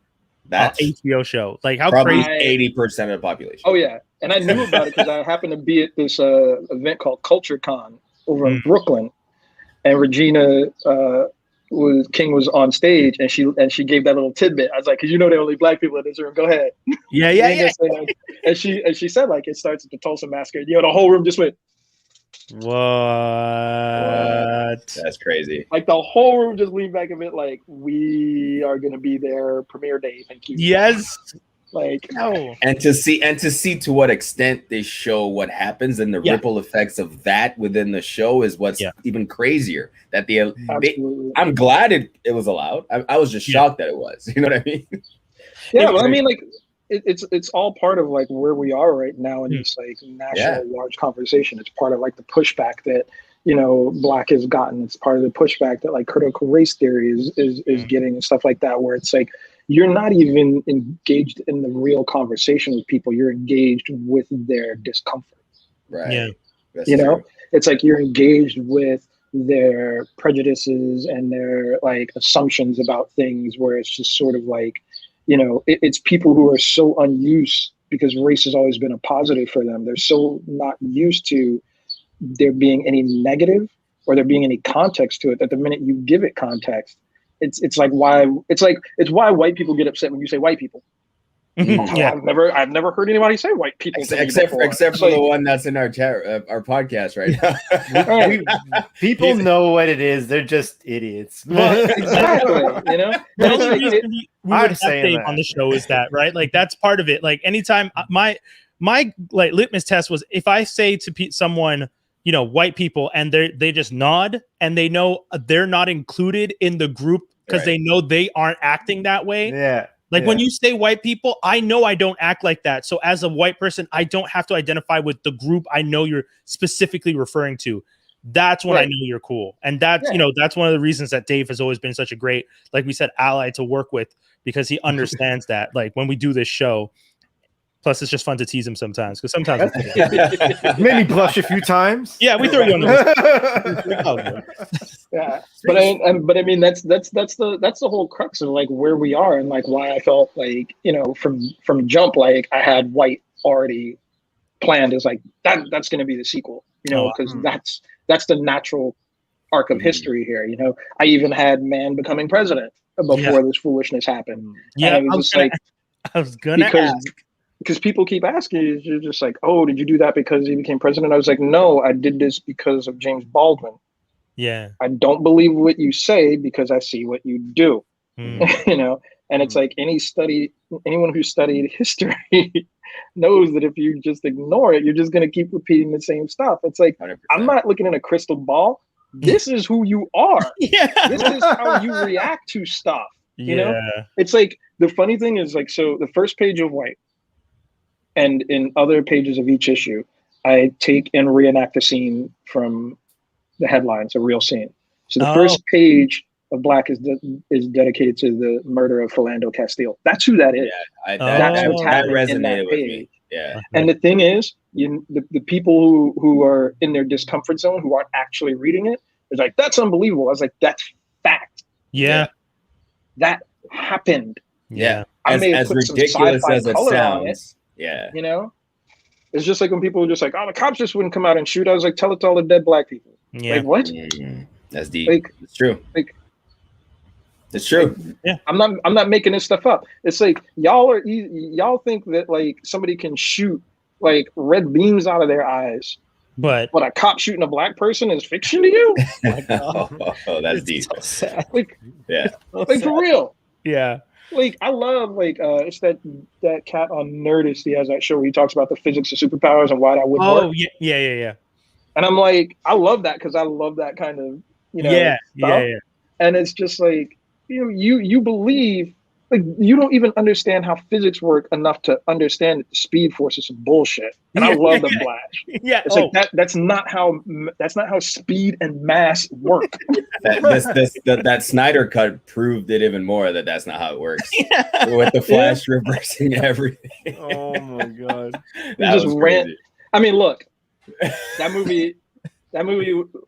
A: that HBO show? Like, how
B: probably
A: crazy?
B: 80% of the population.
C: Oh yeah. And I knew about it because I happened to be at this event called Culture Con over in Brooklyn, and Regina King was on stage, and she gave that little tidbit. I was like, because you know there are only black people in this room. Go ahead.
A: Yeah.
C: And she said like it starts at the Tulsa massacre. The whole room just went.
A: What?
B: That's crazy.
C: Like the whole room just leaned back a bit. Like, we are gonna be there premiere day. Thank you.
A: Yes.
C: Like,
A: no.
B: And to see to what extent they show what happens and the ripple effects of that within the show is what's even crazier. That I'm glad it was allowed. I was just shocked that it was. You know what I mean?
C: Yeah, well, I mean, like it's all part of like where we are right now in this like national large conversation. It's part of like the pushback that Black has gotten. It's part of the pushback that like critical race theory is getting and stuff like that. Where it's like, you're not even engaged in the real conversation with people. You're engaged with their discomfort.
B: Right.
A: Yeah.
B: That's true.
C: It's like you're engaged with their prejudices and their like assumptions about things, where it's just sort of like, it's people who are so unused, because race has always been a positive for them. They're so not used to there being any negative or there being any context to it, that the minute you give it context, it's why white people get upset when you say white people.
A: Yeah,
C: I've never heard anybody say white people
B: except for the one that's in our chat, our podcast right
D: now. People know what it is. They're just idiots.
C: Well, exactly.
A: The only reason we would have Dave on the show is that, right? Like, that's part of it. Like, anytime my like litmus test was, if I say to someone, white people, and they just nod and they know they're not included in the group because they know they aren't acting that way.
D: Yeah.
A: Like when you say white people, I know I don't act like that. So as a white person, I don't have to identify with the group I know you're specifically referring to. That's when I know you're cool. And that's, that's one of the reasons that Dave has always been such a great, like we said, ally to work with, because he understands that. Like when we do this show, plus it's just fun to tease him sometimes, because sometimes
D: made me blush a few times.
A: Yeah, we throw you on the
C: yeah, but I mean that's the whole crux of like where we are, and like why I felt like from jump, like I had white already planned as like that's going to be the sequel, because that's the natural arc of history here. I even had man becoming president before this foolishness happened.
A: Yeah,
C: I was gonna ask. Because people keep asking, you're just like, oh, did you do that because he became president? I was like, no, I did this because of James Baldwin.
A: Yeah.
C: I don't believe what you say because I see what you do. And it's like anyone who studied history knows that if you just ignore it, you're just going to keep repeating the same stuff. It's like, 100%. I'm not looking in a crystal ball. This is who you are. This is how you react to stuff. It's like, the funny thing is like, so the first page of White, And in other pages of each issue, I take and reenact a scene from the headlines, a real scene. So the first page of Black is dedicated to the murder of Philando Castile. That's who that is.
B: Yeah,
C: that's what's happening
B: resonated
C: in that
B: with
C: page.
B: me. Yeah.
C: And the thing is, the people who are in their discomfort zone, who aren't actually reading it, is like, that's unbelievable. I was like, that's fact.
A: Yeah.
C: That happened.
B: Yeah.
C: I may have put
B: ridiculous
C: some sci-fi
B: as it
C: color
B: sounds.
C: on it.
B: Yeah.
C: You know? It's just like when people were just like, oh, the cops just wouldn't come out and shoot. I was like, tell it to all the dead Black people.
A: Yeah.
C: Like, what?
B: That's deep.
C: Like,
B: it's true.
C: Like,
B: it's true.
A: Yeah.
C: I'm not making this stuff up. It's like y'all think that like somebody can shoot like red beams out of their eyes, but a cop shooting a Black person is fiction to you?
B: Oh, that's deep.
A: So sad.
C: Like,
B: yeah.
C: Like for real.
A: Yeah.
C: Like I love like it's that cat on Nerdist. He has that show where he talks about the physics of superpowers and why that wouldn't work.
A: Oh yeah.
C: And I'm like, I love that because I love that kind of
A: yeah.
C: And it's just like you believe, like, you don't even understand how physics work enough to understand that the Speed Force is some bullshit. And I love the Flash.
A: Yeah,
C: it's like that's not how speed and mass work.
B: that Snyder cut proved it even more that that's not how it works. With the Flash reversing everything.
D: Oh my god,
C: that just ran. I mean, look, that movie,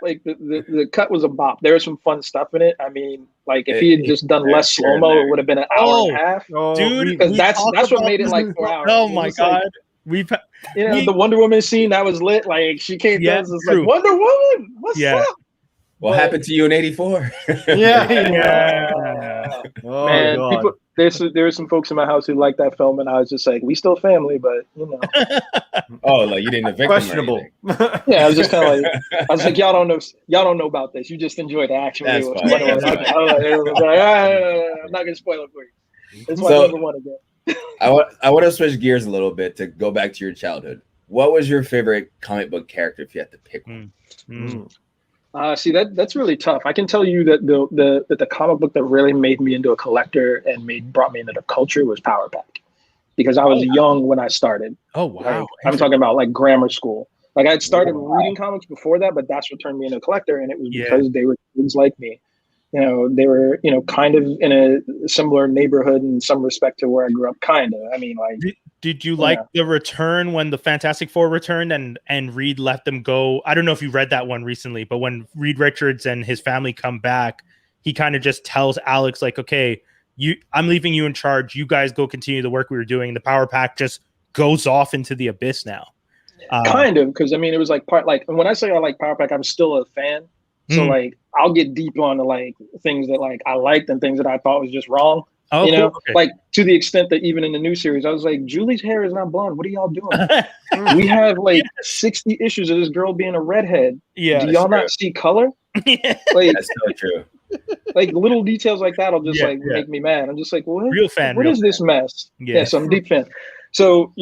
C: like the cut was a bop. There was some fun stuff in it. I mean, like if he had just done less slow mo, it would have been an hour and a half.
A: Dude,
C: because that's what made it like 4 hours.
A: Oh my god,
C: like, the Wonder Woman scene that was lit. Like she came down, it's like Wonder Woman. What's up?
B: What happened to you in '84?
C: Yeah. Oh, man, God. There were some folks in my house who liked that film, and I was just like, we still family, but
B: like you didn't evict
D: questionable.
C: Yeah, I was just kind of like, y'all don't know about this. You just enjoy the action.
B: That's
C: fine. I'm not gonna spoil it for you. That's why I never want to go.
B: I want to switch gears a little bit to go back to your childhood. What was your favorite comic book character if you had to pick one?
C: See, that's really tough. I can tell you that the comic book that really made me into a collector and brought me into the culture was Power Pack, because I was young when I started.
A: Oh wow!
C: Like, I'm talking about like grammar school. Like I had started reading comics before that, but that's what turned me into a collector, and it was because they were kids like me. They were kind of in a similar neighborhood in some respect to where I grew up. Kind of. I mean, like.
A: Did you like the return when the Fantastic Four returned and Reed let them go? I don't know if you read that one recently, but when Reed Richards and his family come back, he kind of just tells Alex, like, okay, I'm leaving you in charge. You guys go continue the work we were doing. The Power Pack just goes off into the abyss now.
C: Kind of, because I mean, it was like when I say I like Power Pack, I'm still a fan. So like, I'll get deep on the like things that like I liked and things that I thought was just wrong.
A: Oh, cool. Okay.
C: Like to the extent that even in the new series, I was like, Julie's hair is not blonde. What are y'all doing? We have like 60 issues of this girl being a redhead.
A: Yeah.
C: Do y'all not see color? Like,
B: that's so true.
C: Like little details like that will just make me mad. I'm just like, what?
A: Real fan.
C: What is this mess?
A: Yeah.
C: So I'm a deep fan. So,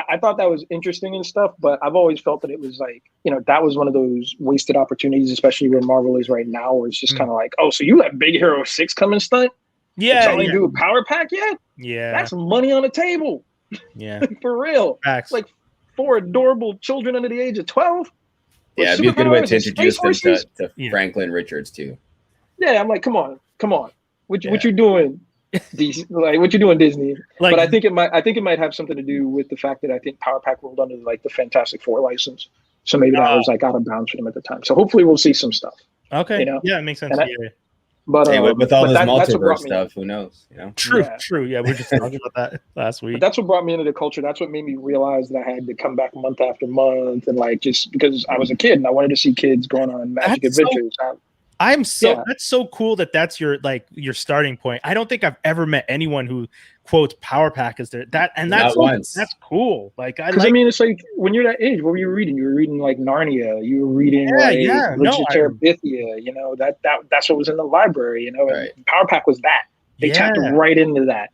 C: I thought that was interesting and stuff, but I've always felt that it was like, that was one of those wasted opportunities, especially where Marvel is right now, where it's just kind of like, oh, so you let Big Hero 6 come and stunt?
A: Yeah.
C: You do a Power Pack yet?
A: Yeah.
C: That's money on the table.
A: Yeah.
C: For real.
A: Facts.
C: Like 4 adorable children under the age of 12.
B: Yeah, it'd be a good way to introduce them to Franklin Richards too.
C: Yeah, I'm like, come on. What you doing? Like what you doing, Disney? Like, but I think it might have something to do with the fact that I think Power Pack rolled under like the Fantastic Four license, so maybe that was like out of bounds for them at the time. So hopefully we'll see some stuff.
A: Okay, yeah, it makes sense.
C: But
B: with all this multiverse stuff, who knows?
A: True. Yeah, we were just talking about that last week.
C: But that's what brought me into the culture. That's what made me realize that I had to come back month after month, and like just because I was a kid and I wanted to see kids going on magic adventures.
A: That's so cool that's your starting point. I don't think I've ever met anyone who quotes Power Pack as that's cool. Like I
C: mean, it's like when you're that age, what were you reading? You were reading like Narnia. You were reading Literature Bithia. That's what was in the library.
B: Right.
C: And Power Pack was that. They tapped right into that.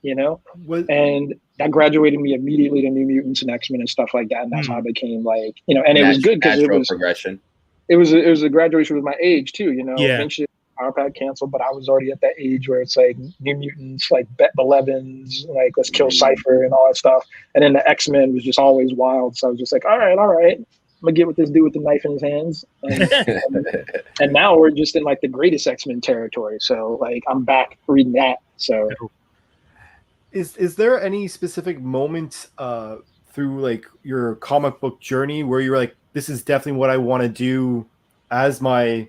C: And that graduated me immediately to New Mutants and X-Men and stuff like that. And that's how I became and it was good because it was
B: progression.
C: It was a graduation with my age too, Eventually Power Pack canceled, but I was already at that age where it's like New Mutants, like Bet-Belevins, like let's kill Cypher and all that stuff. And then the X-Men was just always wild. So I was just like, all right, I'm gonna get with this dude with the knife in his hands. And now we're just in like the greatest X-Men territory. So like I'm back reading that. So
D: is there any specific moment through like your comic book journey where you're like, this is definitely what I want to do as my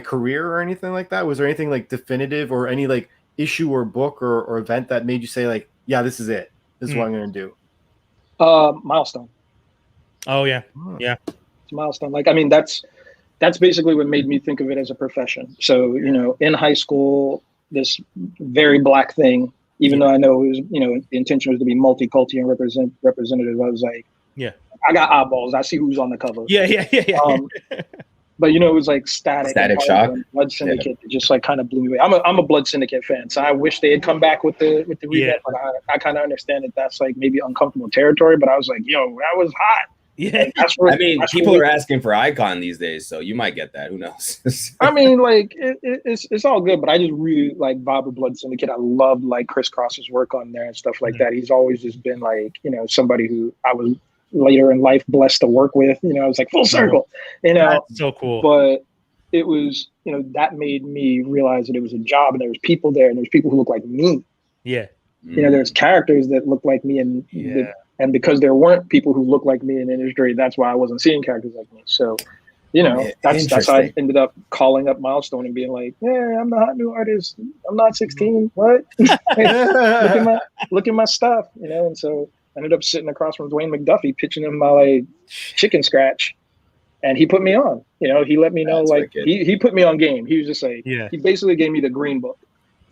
D: career or anything like that? Was there anything like definitive or any like issue or book or event that made you say like, yeah, this is it. This is what I'm going to do?
C: Milestone.
A: Oh yeah. Yeah.
C: It's Milestone. Like, I mean, that's basically what made me think of it as a profession. So, you know, in high school, this very Black thing, even though I know it was, you know, the intention was to be multicultural and representative, I was like, yeah, I got eyeballs. I see who's on the cover.
A: Yeah.
C: But you know, it was like Static
B: Shock,
C: Blood Syndicate. It just like kind of blew me away. I'm a Blood Syndicate fan, so I wish they had come back with the revamp. But I kind of understand that that's like maybe uncomfortable territory. But I was like, yo, that was hot.
A: Yeah,
C: like,
B: people are asking for Icon these days, so you might get that. Who knows?
C: I mean, like it's all good, but I just really like Bob with Blood Syndicate. I loved like Chris Cross's work on there and stuff like that. He's always just been like, you know, somebody who I was later in life blessed to work with. You know, it was like full circle. You know,
A: that's so cool.
C: But it was, you know, that made me realize that it was a job, and there was people there, and there's people who look like me.
A: Yeah.
C: You know, there's characters that look like me, and because there weren't people who looked like me in the industry, that's why I wasn't seeing characters like me. So, you know, that's how I ended up calling up Milestone and being like, yeah, I'm the hot new artist. I'm not 16. What? look at my stuff, you know? And so I ended up sitting across from Dwayne McDuffie, pitching him my like chicken scratch. And he put me on, you know, he let me know, like he put me on game. He was just like, he basically gave me the green book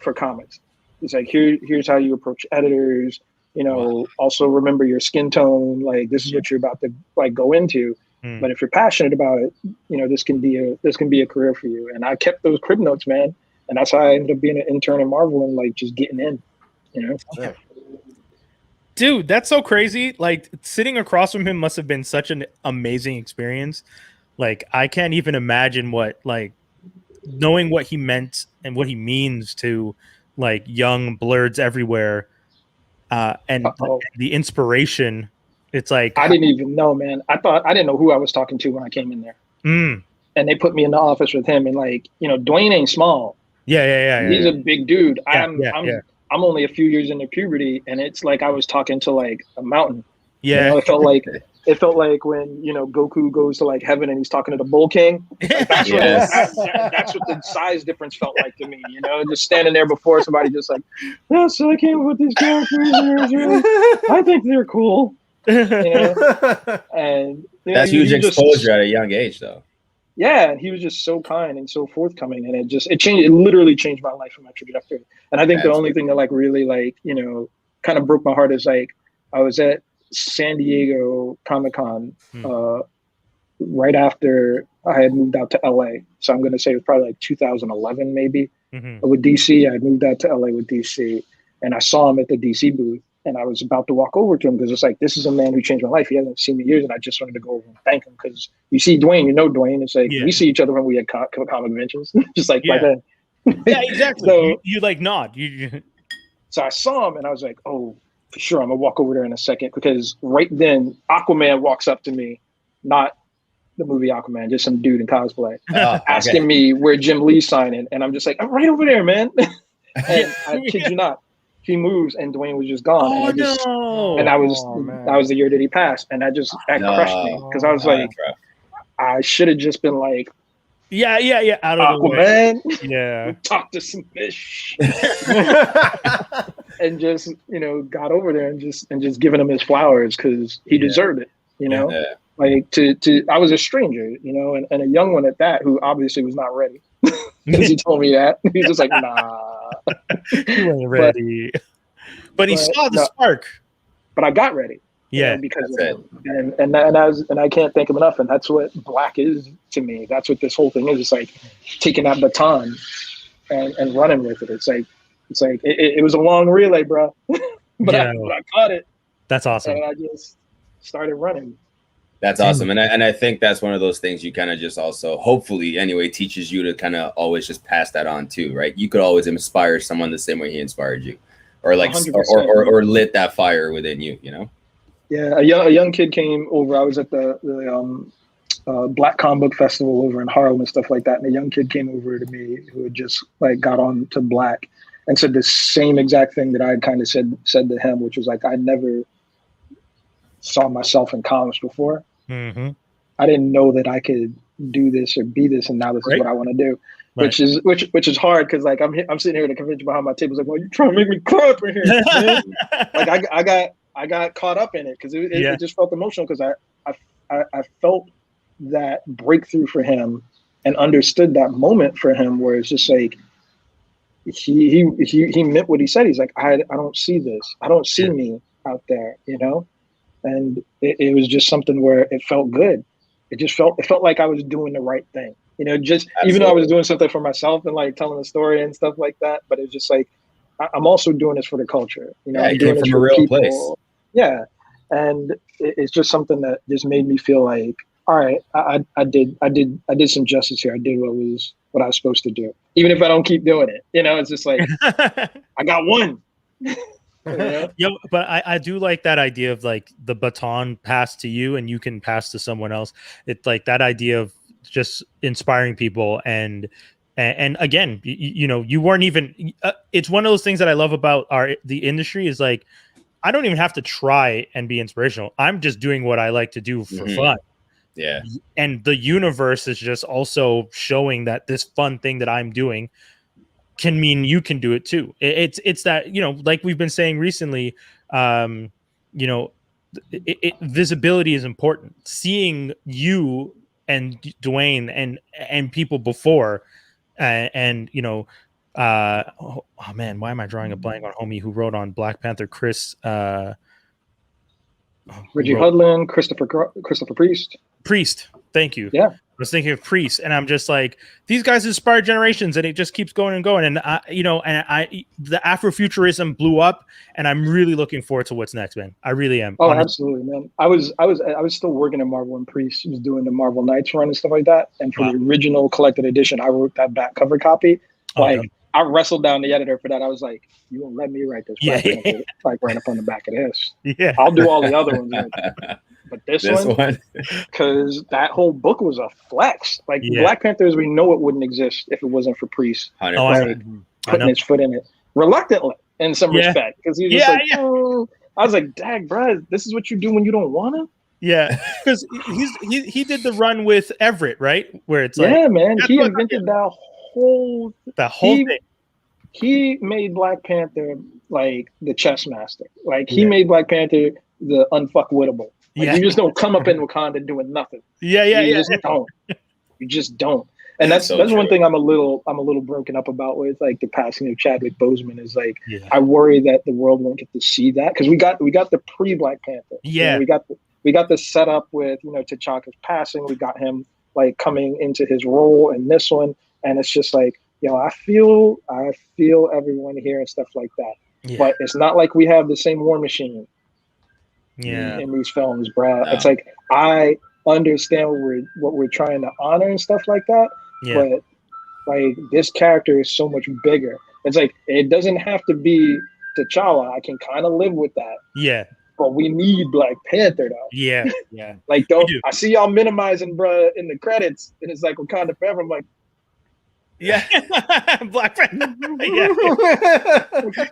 C: for comics. He's like, here's how you approach editors, you know, also remember your skin tone. Like, this is what you're about to like go into. But if you're passionate about it, you know, this can be a career for you. And I kept those crib notes, man. And that's how I ended up being an intern in Marvel and like just getting in, you know?
A: Yeah. Dude, that's so crazy. Like, sitting across from him must have been such an amazing experience. Like, I can't even imagine what, like, knowing what he meant and what he means to, like, young blurs everywhere, and the inspiration. It's like,
C: I didn't even know, man. I didn't know who I was talking to when I came in there. And they put me in the office with him, and like, you know, Dwayne ain't small.
A: Yeah.
C: He's a big dude. I'm only a few years into puberty, and it's like I was talking to like a mountain.
A: Yeah,
C: you know, it felt like when, you know, Goku goes to like heaven and he's talking to the Bull King. Like, that's what the size difference felt like to me. You know, just standing there before somebody, just like, yeah, so I came up with these characters. I think they're cool. You know? And you know,
B: that's huge exposure at a young age, though.
C: Yeah, and he was just so kind and so forthcoming, and it literally changed my life and my trajectory. And I think the only thing that like really like, you know, kind of broke my heart is like I was at San Diego Comic-Con right after I had moved out to LA. So I'm gonna say it was probably like 2011 maybe with DC. I had moved out to LA with DC, and I saw him at the DC booth. And I was about to walk over to him because it's like, this is a man who changed my life. He hasn't seen me in years, and I just wanted to go over and thank him because you see Dwayne, you know Dwayne. It's like we see each other when we had comic conventions, just like by then.
A: Yeah, exactly. So you like nod.
C: So I saw him, and I was like, oh, for sure, I'm gonna walk over there in a second, because right then Aquaman walks up to me, not the movie Aquaman, just some dude in cosplay, asking me where Jim Lee's signing, and I'm just like, I'm right over there, man. And I kid you not. He moves and Dwayne was just gone. And that was the year that he passed. And that crushed me. Because I was like, I should have just been like,
A: out of
C: Aquaman,
A: the way. Yeah.
C: Talk to some fish. And just, you know, got over there and just giving him his flowers because he deserved it, you know? Yeah. Like I was a stranger, you know, and a young one at that who obviously was not ready. Because he told me that. He's just like, nah.
A: You weren't ready. But he saw the spark.
C: But I got ready.
A: Yeah.
C: You know, because of it. And I can't thank him enough. And that's what Black is to me. That's what this whole thing is. It's like taking that baton and running with it. It's like it was a long relay, bro. but I caught it.
A: That's awesome.
C: And I just started running.
B: That's awesome. And I think that's one of those things you kind of just also, hopefully anyway, teaches you to kind of always just pass that on too, right? You could always inspire someone the same way he inspired you, or like, or lit that fire within you, you know?
C: Yeah. A young kid came over. I was at the Black Comic Book Festival over in Harlem and stuff like that. And a young kid came over to me who had just like got on to Black and said the same exact thing that I had kind of said to him, which was like, I never saw myself in comics before.
A: Mm-hmm.
C: I didn't know that I could do this or be this, and now this is what I want to do. Right. Which is hard because like I'm sitting here at a convention behind my table, like, well, you're trying to make me cry up in here, man. Like I got caught up in it because it just felt emotional because I felt that breakthrough for him and understood that moment for him where it's just like he meant what he said. He's like, I don't see this. I don't see me out there, you know. And it was just something where it felt good. It felt like I was doing the right thing, you know, just Absolutely. Even though I was doing something for myself and like telling a story and stuff like that. But it's just like, I'm also doing this for the culture, you know, I'm doing this for real people. Place. Yeah. And it's just something that just made me feel like, all right, I did some justice here. I did what I was supposed to do. Even if I don't keep doing it, you know, it's just like, I got one.
A: Yeah, but I do like that idea of like the baton passed to you and you can pass to someone else. It's like that idea of just inspiring people and again, you know, you weren't even. It's one of those things that I love about the industry is like I don't even have to try and be inspirational. I'm just doing what I like to do for fun.
B: Yeah,
A: and the universe is just also showing that this fun thing that I'm doing can mean you can do it too. It's that, you know, like we've been saying recently, you know, visibility is important. Seeing you and Dwayne and people before, and you know, oh man, why am I drawing a blank on homie who wrote on Black Panther? Chris,
C: Reggie Hudlin, Christopher Priest.
A: Thank you.
C: Yeah.
A: I was thinking of Priest, and I'm just like, these guys inspire generations, and it just keeps going and going. And the Afrofuturism blew up, and I'm really looking forward to what's next, man. I really am.
C: Oh, absolutely, man. I was still working at Marvel when Priest was doing the Marvel Knights run and stuff like that. And for the original collected edition, I wrote that back cover copy. I wrestled down the editor for that. I was like, you won't let me write this like right up on the back of this.
A: Yeah,
C: I'll do all the other ones. But this one, because that whole book was a flex. Like Black Panthers, we know it wouldn't exist if it wasn't for Priest. Putting his foot in it reluctantly in some respect, because he's just oh. I was like, "Dag, bro, this is what you do when you don't wanna."
A: Yeah, because he did the run with Everett, right? Where it's like,
C: man, he invented that whole
A: thing.
C: He made Black Panther like the chess master. Like he made Black Panther the unfuckwittable. Like, you just don't come up in Wakanda doing nothing. You just don't. And that's one thing I'm a little broken up about with like the passing of Chadwick Boseman is like I worry that the world won't get to see that because we got the pre-Black Panther.
A: Yeah,
C: you know, we got the setup with, you know, T'Chaka's passing. We got him like coming into his role in this one, and it's just like, you know, I feel everyone here and stuff like that. Yeah. But it's not like we have the same War Machine. In these films, Brad. No. It's like I understand what we're trying to honor and stuff like that, but like this character is so much bigger. It's like it doesn't have to be T'Challa. I can kind of live with that.
A: Yeah,
C: but we need Black Panther though.
A: Yeah.
C: Like I see y'all minimizing, bruh, in the credits, and it's like Wakanda Forever. I'm like,
A: Black Panther.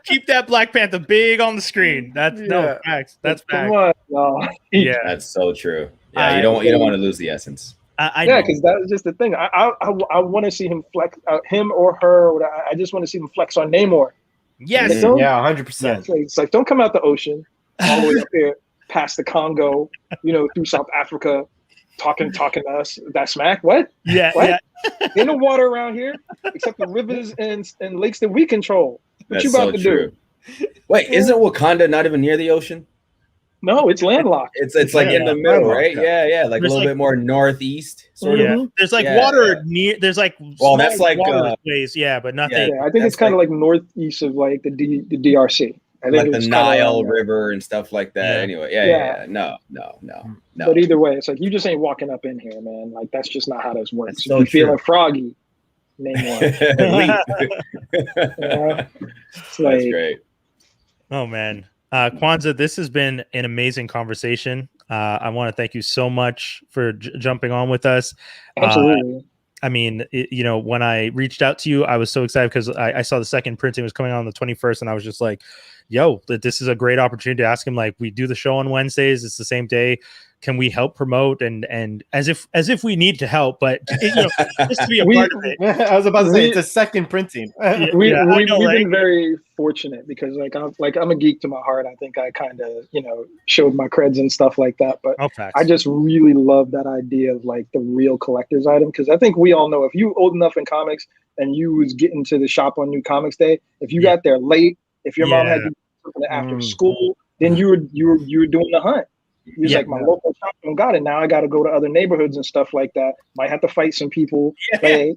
A: Keep that Black Panther big on the screen. That's no facts. That's facts.
C: Yeah,
B: that's so true. Yeah, you don't want to lose the essence.
C: Because that was just the thing. I want to see him flex, him or her. Or I just want to see him flex on Namor.
A: Yes,
D: 100%.
C: It's like don't come out the ocean all the way up here past the Congo, you know, through South Africa. Talking to us that smack. What?
A: Yeah.
C: Ain't no water around here except the rivers and lakes that we control. What you about to do?
B: Wait, isn't Wakanda not even near the ocean?
C: No, it's landlocked.
B: It's like in the middle, right? Yeah. Like there's a little bit more northeast. Sort of.
A: There's like water near. There's like
B: that's like
A: waterways. But nothing.
C: Yeah, I think it's kind of like northeast of like the DRC.
B: like the Nile River and stuff like that. Anyway, yeah. No.
C: But either way, it's like you just ain't walking up in here, man. Like that's just not how this works. If you're feeling froggy, name one.
B: It's like, that's great.
A: Oh man, Kwanza, this has been an amazing conversation. I want to thank you so much for jumping on with us.
C: Absolutely.
A: I mean, when I reached out to you, I was so excited because I saw the second printing was coming out on the 21st, and I was just like, yo, this is a great opportunity to ask him. Like, we do the show on Wednesdays. It's the same day. Can we help promote? And as if we need to help, but just to be a part of it.
D: I was about to say it's a second printing.
C: We've been very fortunate because I'm a geek to my heart. I think I kind of showed my creds and stuff like that. But I just really love that idea of like the real collector's item, because I think we all know if you old enough in comics and you was getting to the shop on New Comics Day, if you got there late, if your mom had to do something after school, then you were doing the hunt. He was like, my local shop got it. Now I got to go to other neighborhoods and stuff like that. Might have to fight some people. I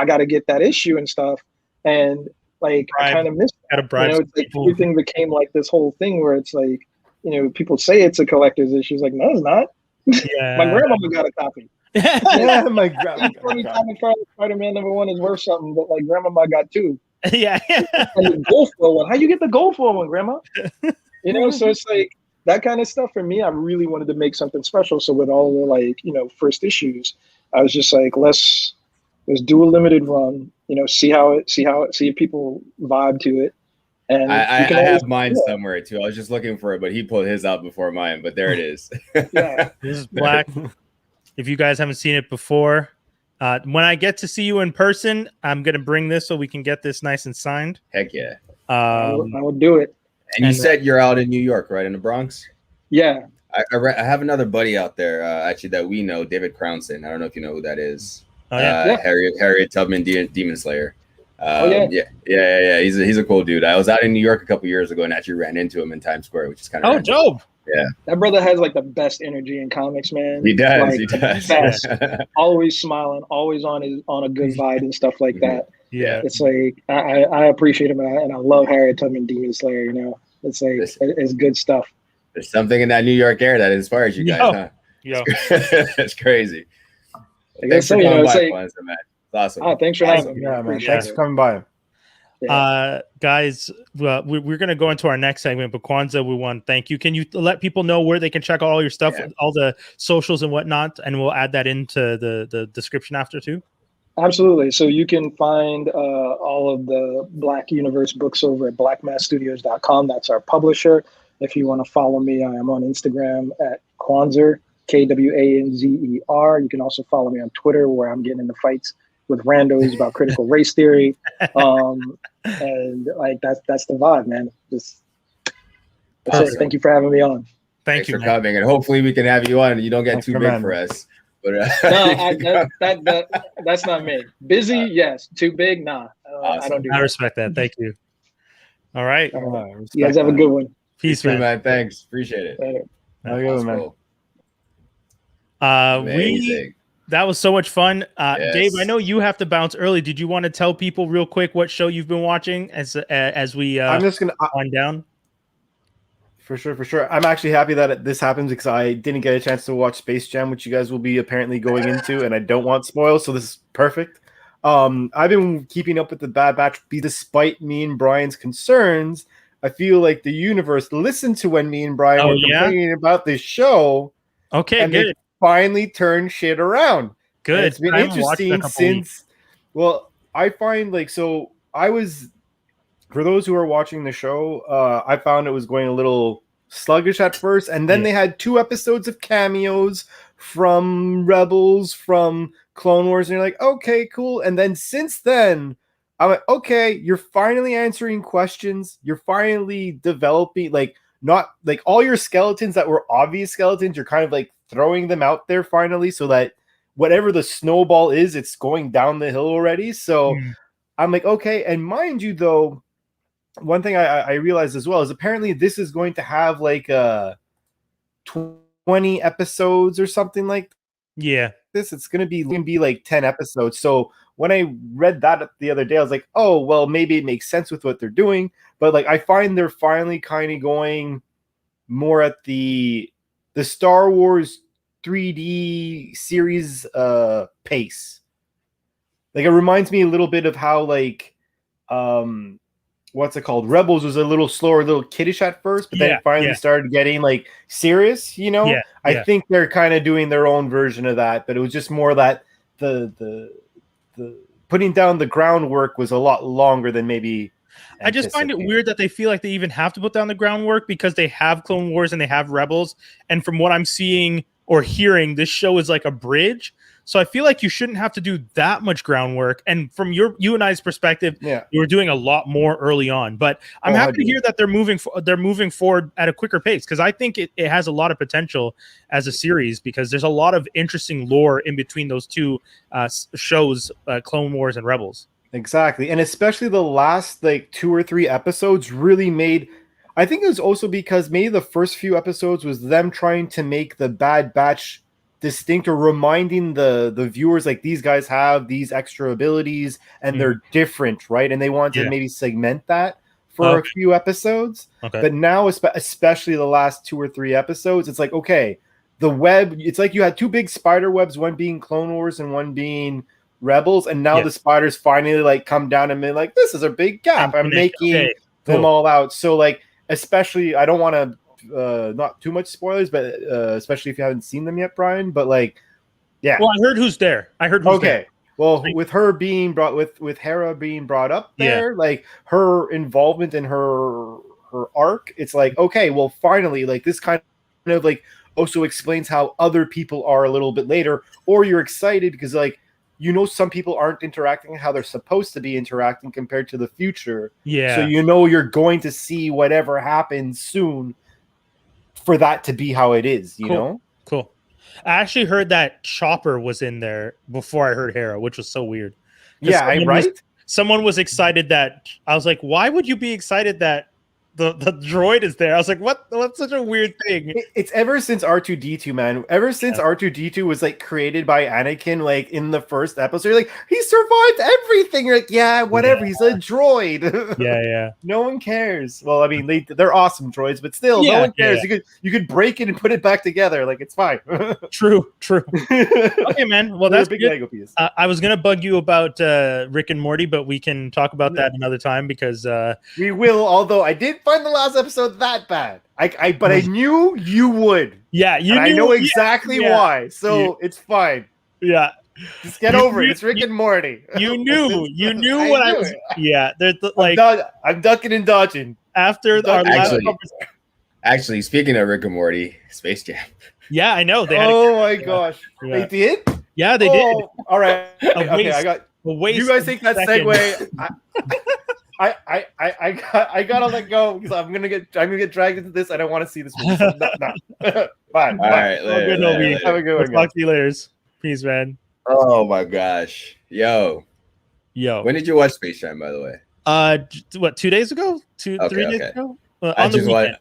C: got to get that issue and stuff. And like, I kind of missed it. It's like everything became like this whole thing where it's like, people say it's a collector's issue. It's like, no, it's not.
A: Yeah.
C: My grandmama got a copy.
D: My grandma.
C: Spider-Man #1 is worth something, but like grandmama got 2.
A: Yeah.
C: And the gold foil one. How you get the gold foil one, grandma? So it's like, that kind of stuff for me, I really wanted to make something special. So with all the first issues, I was just like, let's do a limited run, see if people vibe to it. And
B: I have mine somewhere too. I was just looking for it, but he pulled his out before mine, but there it is.
C: Yeah.
A: This is black. If you guys haven't seen it before, when I get to see you in person, I'm going to bring this so we can get this nice and signed.
B: Heck yeah.
C: I would do it.
B: And you said you're out in New York, right? In the Bronx?
C: Yeah.
B: I have another buddy out there, actually, that we know, David Crownson. I don't know if you know who that is.
A: Oh, yeah.
B: Harriet Tubman, Demon Slayer.
C: Yeah.
B: He's a cool dude. I was out in New York a couple years ago and actually ran into him in Times Square, which is kind of
A: dope.
B: Yeah.
C: That brother has like the best energy in comics, man.
B: He does.
C: Like,
B: he does.
C: Best. Always smiling, always on a good vibe and stuff like that.
A: Yeah.
C: It's like I appreciate him and I love Harriet Tubman, Demon Slayer. It's like it's good stuff.
B: There's something in that New York air that inspires you guys, huh?
A: Yeah.
B: It's crazy.
C: Thanks for coming by, Kwanza, man.
B: It's awesome.
C: Oh, thanks for having me.
D: Yeah, man. Thanks for coming by.
A: Guys, we're going to go into our next segment, but Kwanza, we want to thank you. Can you let people know where they can check all your stuff, all the socials and whatnot, and we'll add that into the description after too?
C: Absolutely. So you can find all of the Black Universe books over at blackmassstudios.com. That's our publisher. If you want to follow me, I am on Instagram at Kwanzer, KWANZER. You can also follow me on Twitter, where I'm getting into fights with randos about critical race theory. And like that's the vibe, man. That's it. Thank you for having me on.
B: Thanks for coming, and hopefully we can have you on and you don't get too big for us. But
C: no, that's not me. Busy, yes. Too big, nah.
B: Awesome.
C: I don't do that.
A: I respect that. Thank you. All right.
C: You guys have a good one.
A: Peace,
B: man. Thanks. Appreciate it.
C: Later.
B: Amazing.
A: That was so much fun.
B: Yes.
A: Dave, I know you have to bounce early. Did you want to tell people real quick what show you've been watching as we
D: I'm just gonna
A: wind down?
D: For sure. I'm actually happy that this happens because I didn't get a chance to watch Space Jam, which you guys will be apparently going into, and I don't want spoils, so this is perfect. I've been keeping up with the Bad Batch. Despite me and Brian's concerns, I feel like the universe listened to when me and Brian were complaining about this show.
A: Okay,
D: and
A: good.
D: They finally turned shit around.
A: Good.
D: And it's been interesting since. Well, I find I was. For those who are watching the show, I found it was going a little sluggish at first, and then they had 2 episodes of cameos from Rebels, from Clone Wars, and you're like, okay, cool. And then since then, I'm like, okay, you're finally answering questions. You're finally developing, not like all your skeletons that were obvious skeletons, you're kind of like throwing them out there finally, so that whatever the snowball is, it's going down the hill already. So I'm like, okay. And mind you, though, one thing I realized as well is apparently this is going to have 20 episodes or something like
A: this.
D: It's going to be like 10 episodes. So when I read that the other day, I was like, oh, well, maybe it makes sense with what they're doing. But like, I find they're finally kind of going more at the Star Wars 3D series pace. Like, it reminds me a little bit of how like what's it called? Rebels was a little slower, a little kiddish at first, but then it finally started getting like serious, you know? I think they're kind of doing their own version of that, but it was just more that the putting down the groundwork was a lot longer than maybe
A: I just find it weird that they feel like they even have to put down the groundwork because they have Clone Wars and they have Rebels. And from what I'm seeing or hearing, this show is like a bridge. So I feel like you shouldn't have to do that much groundwork. And from you and I's perspective, you were doing a lot more early on. But I'm happy to hear that they're moving forward at a quicker pace, because I think it has a lot of potential as a series, because there's a lot of interesting lore in between those two shows, Clone Wars and Rebels.
D: Exactly. And especially the last like 2 or 3 episodes really made, I think it was also because maybe the first few episodes was them trying to make the Bad Batch distinct, or reminding the viewers like these guys have these extra abilities and they're different, right? And they wanted to maybe segment that for a few episodes. But now, especially the last 2 or 3 episodes, it's like, okay, the web, it's like you had 2 big spider webs, one being Clone Wars and one being Rebels, and now the spiders finally like come down and be like, this is a big gap. I'm making them all out. So like, especially, I don't want to not too much spoilers, but especially if you haven't seen them yet, Brian. But like, well,
A: I heard who's there. There.
D: Well, with her being brought with Hera being brought up there, like her involvement in her arc, it's like, okay, well, finally, like this kind of like also explains how other people are a little bit later, or you're excited because like, you know, some people aren't interacting how they're supposed to be interacting compared to the future. So you know you're going to see whatever happens soon for that to be how it is, you know?
A: Cool. I actually heard that Chopper was in there before I heard Hera, which was so weird. Someone was excited that I was like, why would you be excited that the droid is there? I was like, what's such a weird thing?
D: It's ever since R2-D2, man. Ever since R2-D2 was like created by Anakin, like in the first episode, you're like, he survived everything. You're like, yeah, whatever. He's a droid. No one cares. Well, I mean, they're awesome droids, but still, no one cares. You could break it and put it back together. Like, it's fine.
A: True. Okay, man. Well, that's a big Lego piece. I was gonna bug you about Rick and Morty, but we can talk about that another time, because
D: we will. Although I did find the last episode that bad. But I knew you would.
A: Yeah, you knew.
D: I know exactly why. So it's fine.
A: Yeah.
D: Just get over it. It's Rick and Morty.
A: You knew what I was. Yeah, there's like
D: I'm ducking and dodging.
A: After our last
B: actually, speaking of Rick and Morty, Space Jam.
A: Yeah, I know.
D: My gosh. They did?
A: Yeah, they did.
D: All right. Okay, I got you guys take that segue. I gotta let go because I'm gonna get dragged into this. I don't want to see this movie. So no. Fine.
B: All right, later.
D: Have a good one.
A: Talk to you later. Peace, man.
B: Oh my gosh, yo. When did you watch Space Jam, by the way?
A: What, 2 days ago? 3 days ago? On the weekend.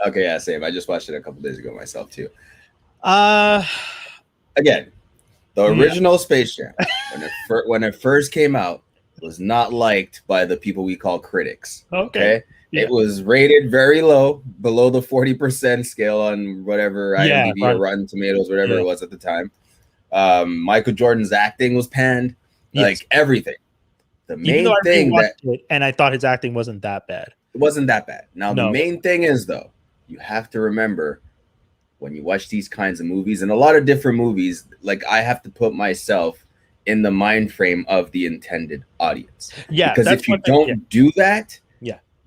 B: Okay, yeah, same. I just watched it a couple days ago myself too. Again, the original Space Jam, when it first came out, was not liked by the people we call critics. Okay? It was rated very low, below the 40% scale on whatever IMDb or Rotten Tomatoes, whatever it was at the time. Michael Jordan's acting was panned, like everything. The main thing
A: and I thought his acting wasn't that bad.
B: It wasn't that bad. Now the main thing is, though, you have to remember when you watch these kinds of movies, and a lot of different movies, like I have to put myself in the mind frame of the intended audience. Yeah, because if you don't do that,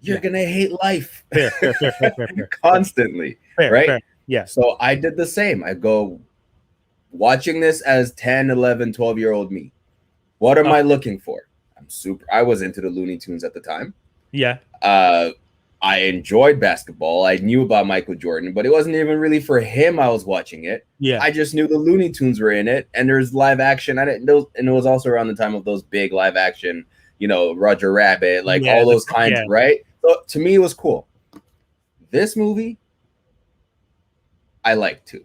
B: you're gonna hate life fair. Constantly, right? Fair.
A: Yeah.
B: So I did the same. I go watching this as 10, 11, 12-year-old me. What am I looking for? I was into the Looney Tunes at the time.
A: Yeah.
B: I enjoyed basketball. I knew about Michael Jordan, but it wasn't even really for him I was watching it.
A: Yeah.
B: I just knew the Looney Tunes were in it, and there's live action. And it was also around the time of those big live action, Roger Rabbit, like all those kinds, right? So to me, it was cool. This movie, I like too.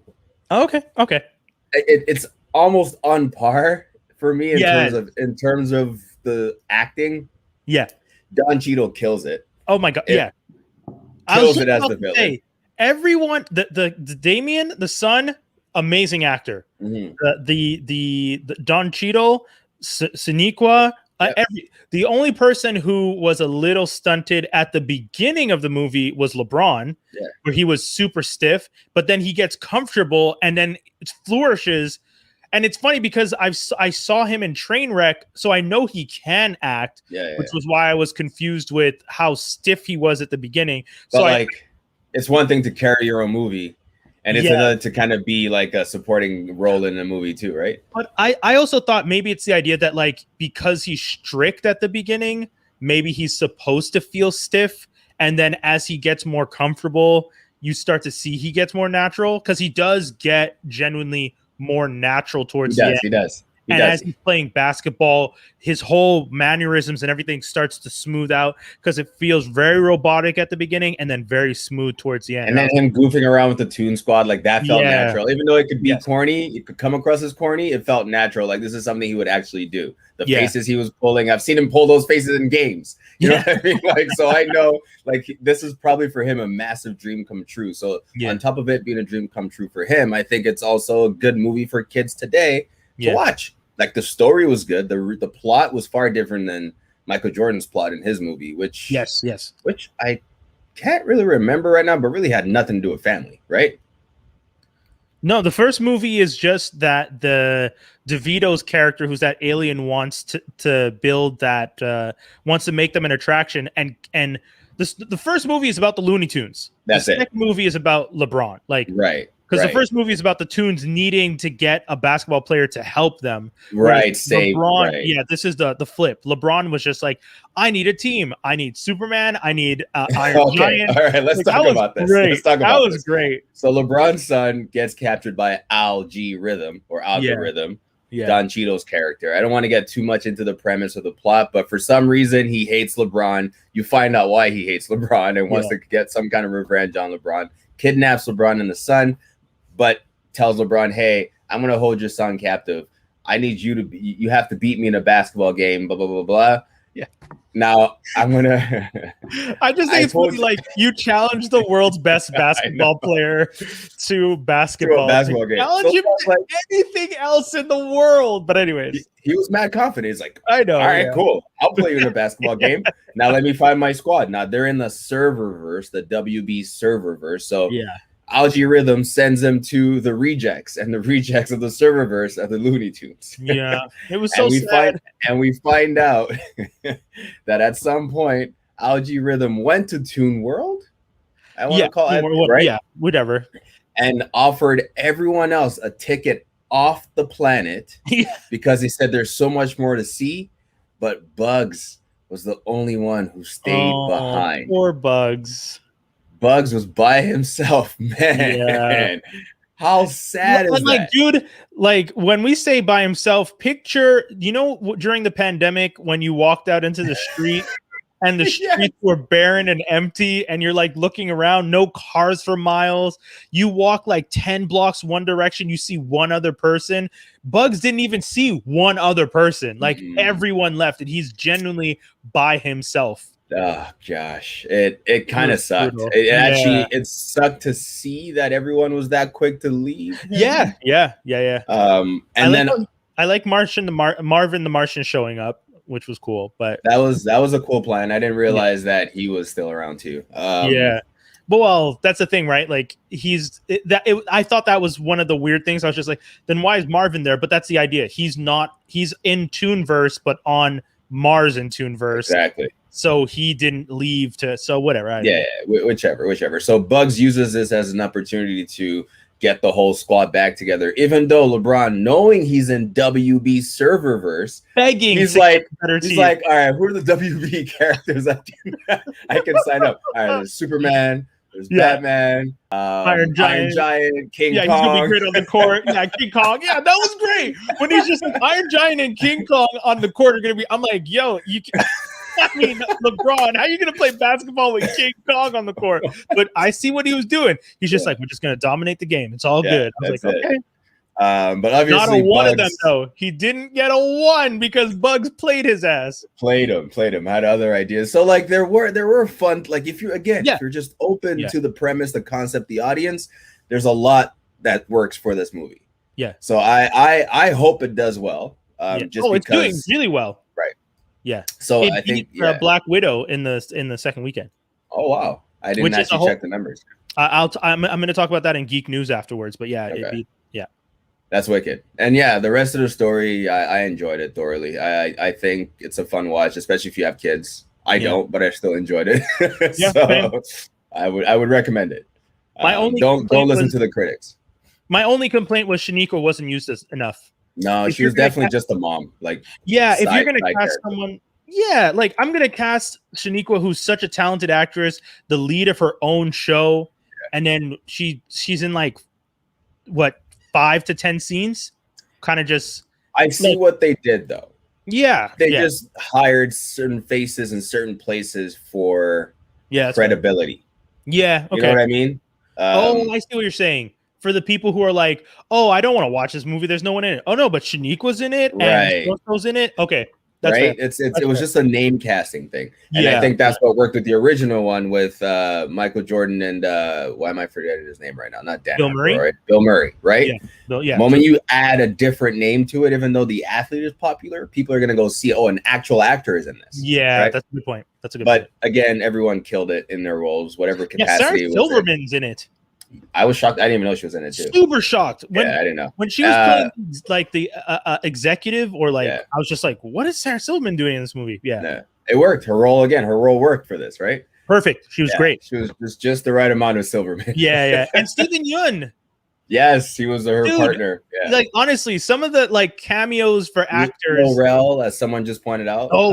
A: Okay.
B: It's almost on par for me in terms of the acting.
A: Yeah,
B: Don Cheadle kills it.
A: Oh my god,
B: kills it as the villain.
A: Everyone, the Damien, the son, amazing actor.
B: Mm-hmm.
A: The Don Cheadle, Sonequa. The only person who was a little stunted at the beginning of the movie was LeBron, where he was super stiff, but then he gets comfortable and then it flourishes. And it's funny because I saw him in Trainwreck, so I know he can act, which was why I was confused with how stiff he was at the beginning.
B: But so it's one thing to carry your own movie, and it's another to kind of be like a supporting role in a movie too, right?
A: But I also thought maybe it's the idea that like because he's strict at the beginning, maybe he's supposed to feel stiff, and then as he gets more comfortable, you start to see he gets more natural because he does get genuinely more natural towards the end.
B: He does.
A: As he's playing basketball, his whole mannerisms and everything starts to smooth out because it feels very robotic at the beginning and then very smooth towards the end.
B: And then him goofing around with the Toon Squad, like that felt natural. Even though it could be corny, it could come across as corny, it felt natural. Like this is something he would actually do. The faces he was pulling, I've seen him pull those faces in games. You know what I mean? Like, so I know like this is probably for him a massive dream come true. So on top of it being a dream come true for him, I think it's also a good movie for kids today to watch. Like the story was good. The plot was far different than Michael Jordan's plot in his movie, which which I can't really remember right now, but really had nothing to do with family, right?
A: No, the first movie is just that the DeVito's character, who's that alien, wants to build that, wants to make them an attraction, and the first movie is about the Looney Tunes. The second movie is about LeBron, Because the first movie is about the Toons needing to get a basketball player to help them. LeBron, this is the flip. LeBron was just like, I need a team. I need Superman. I need Iron Giant.
B: All right, let's talk about this. Let's talk about
A: this. That was great.
B: So LeBron's son gets captured by Algorithm. Don Cheadle's character. I don't want to get too much into the premise of the plot, but for some reason he hates LeBron. You find out why he hates LeBron and wants to get some kind of revenge on LeBron. Kidnaps LeBron and the son, but tells LeBron, hey, I'm going to hold your son captive. I need you have to beat me in a basketball game, blah, blah, blah, blah. Yeah. Now I'm going to.
A: I just think it's funny, like you challenge the world's best basketball player to basketball.
B: To a basketball game.
A: Challenge him to anything else in the world. But anyways.
B: He was mad confident. He's like,
A: I know.
B: All right, cool. I'll play you in a basketball game. Now let me find my squad. Now they're in the serververse, the WB serververse. So Algorithm sends them to the rejects, and the rejects of the serververse are the Looney Tunes.
A: Yeah, it was so sad.
B: We find out that at some point, Algorithm went to Toon World. I want to call it right.
A: Yeah, whatever.
B: And offered everyone else a ticket off the planet because he said there's so much more to see, but Bugs was the only one who stayed behind.
A: Poor Bugs.
B: Bugs was by himself, man. Yeah. How sad is that?
A: Dude, like when we say by himself, picture, during the pandemic when you walked out into the street and the streets were barren and empty and you're like looking around, no cars for miles. You walk like 10 blocks one direction, you see one other person. Bugs didn't even see one other person. Like everyone left and he's genuinely by himself.
B: Oh gosh, it kind of sucked. It sucked to see that everyone was that quick to leave.
A: Yeah.
B: And
A: I like Martian Marvin the Martian showing up, which was cool. But
B: that was a cool plan. I didn't realize that he was still around too.
A: But well, that's the thing, right? Like I thought that was one of the weird things. I was just like, then why is Marvin there? But that's the idea. He's in Toonverse, but on Mars in Toonverse.
B: Exactly.
A: So he didn't leave so whatever.
B: Whichever. So Bugs uses this as an opportunity to get the whole squad back together, even though LeBron, knowing he's in WB serververse,
A: begging,
B: he's like, all right, who are the WB characters I can sign up? All right, there's Superman, there's Batman,
A: Iron Giant,
B: King Kong.
A: He's gonna be great on the court. King Kong. Yeah, that was great. When he's just like Iron Giant and King Kong on the court are gonna be. I'm like, yo, you can. I mean, LeBron, how are you going to play basketball with King Kong on the court? But I see what he was doing. He's just like, we're just going to dominate the game. It's all good. I was like, okay.
B: But obviously,
A: not a one
B: Bugs,
A: of them though. He didn't get a one because Bugs played his ass.
B: Played him. Had other ideas. So like there were fun. Like if you're just open to the premise, the concept, the audience, there's a lot that works for this movie.
A: Yeah.
B: So I hope it does well. Just
A: it's doing really well.
B: Right.
A: Yeah.
B: So
A: it
B: I think
A: Black Widow in the second weekend.
B: Oh wow! I didn't actually check the numbers.
A: I'm going to talk about that in Geek News afterwards. But yeah,
B: okay. That's wicked. And yeah, the rest of the story, I enjoyed it thoroughly. I think it's a fun watch, especially if you have kids. I don't, but I still enjoyed it. So I would recommend it. Don't listen to the critics.
A: My only complaint was Shaniqua wasn't used enough.
B: No, she was definitely just a mom. Like
A: if you're gonna cast someone, like I'm gonna cast Shaniqua, who's such a talented actress, the lead of her own show, and then she's in like what 5 to 10 scenes, kind of just.
B: I see what they did though.
A: Yeah,
B: they just hired certain faces in certain places for credibility.
A: Yeah, okay.
B: You know what I mean?
A: I see what you're saying. For the people who are like, oh, I don't want to watch this movie. There's no one in it. Oh no, but Shaniqua's in it, and was in it. Okay, that's
B: right.
A: Fair.
B: It was just a name casting thing, and I think that's what worked with the original one with Michael Jordan and why am I forgetting his name right now? Not Dan.
A: Bill Murray.
B: Right? Bill Murray, right?
A: Yeah.
B: Moment you add a different name to it, even though the athlete is popular, people are gonna go see. Oh, an actual actor is in this.
A: Yeah,
B: right?
A: That's a good point.
B: But again, everyone killed it in their roles, whatever capacity.
A: Sarah Silverman's in it.
B: I was shocked. I didn't even know she was in it too.
A: Super shocked.
B: I didn't know
A: when she was playing like the executive, or like I was just like, what is Sarah Silverman doing in this movie? Yeah,
B: it worked. Her role worked for this, right?
A: Perfect. She was great.
B: She was just the right amount of Silverman.
A: Yeah. And Stephen Yeun.
B: Yes, he was her partner. Yeah.
A: Like honestly, some of the like cameos for actors.
B: Morel, as someone just pointed out.
A: Oh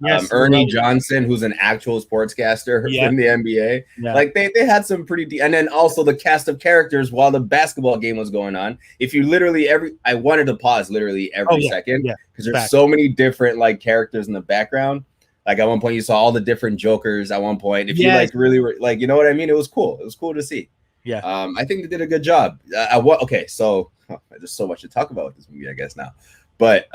A: yes.
B: Ernie Johnson, who's an actual sportscaster in the NBA. Yeah. Like they had some pretty and then also the cast of characters while the basketball game was going on. If you literally I wanted to pause literally every second because there's so many different like characters in the background. Like at one point you saw all the different Jokers at one point. If you like really were like, you know what I mean? It was cool. It was cool to see.
A: Yeah.
B: I think they did a good job. So there's so much to talk about with this movie, I guess now. But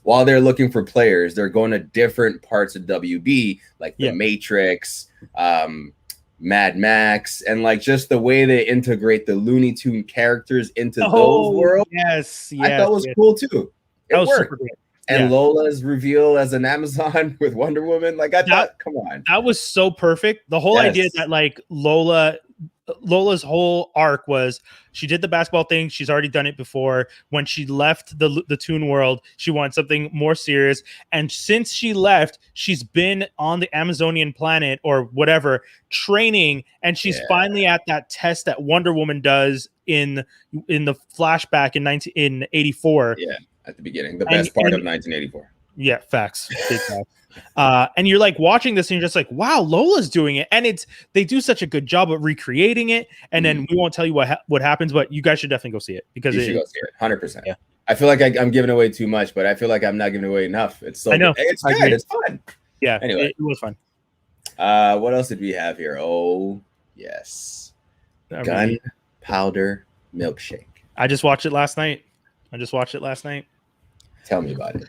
B: while they're looking for players, they're going to different parts of WB, like the Matrix, Mad Max, and like just the way they integrate the Looney Tune characters into those worlds.
A: Yes.
B: I thought was cool too. It worked.
A: Super great.
B: And Lola's reveal as an Amazon with Wonder Woman, like I thought, come on,
A: that was so perfect. The whole idea that like Lola's whole arc was she did the basketball thing. She's already done it before. When she left the Toon world, she wanted something more serious. And since she left, she's been on the Amazonian planet or whatever training, and she's finally at that test that Wonder Woman does in the flashback in 1984.
B: Yeah. At the beginning, the best part of 1984.
A: Yeah, facts. Big facts. And you're like watching this and you're just like, wow, Lola's doing it. And they do such a good job of recreating it. And then we won't tell you what happens, but you guys should definitely go see it because
B: you should go see it 100%. Yeah. I feel like I'm giving away too much, but I feel like I'm not giving away enough. It's so
A: I know.
B: It's good. It's fun.
A: Yeah.
B: Anyway,
A: it was fun.
B: What else did we have here? Oh, yes. Gunpowder Milkshake.
A: I just watched it last night.
B: Tell me about it.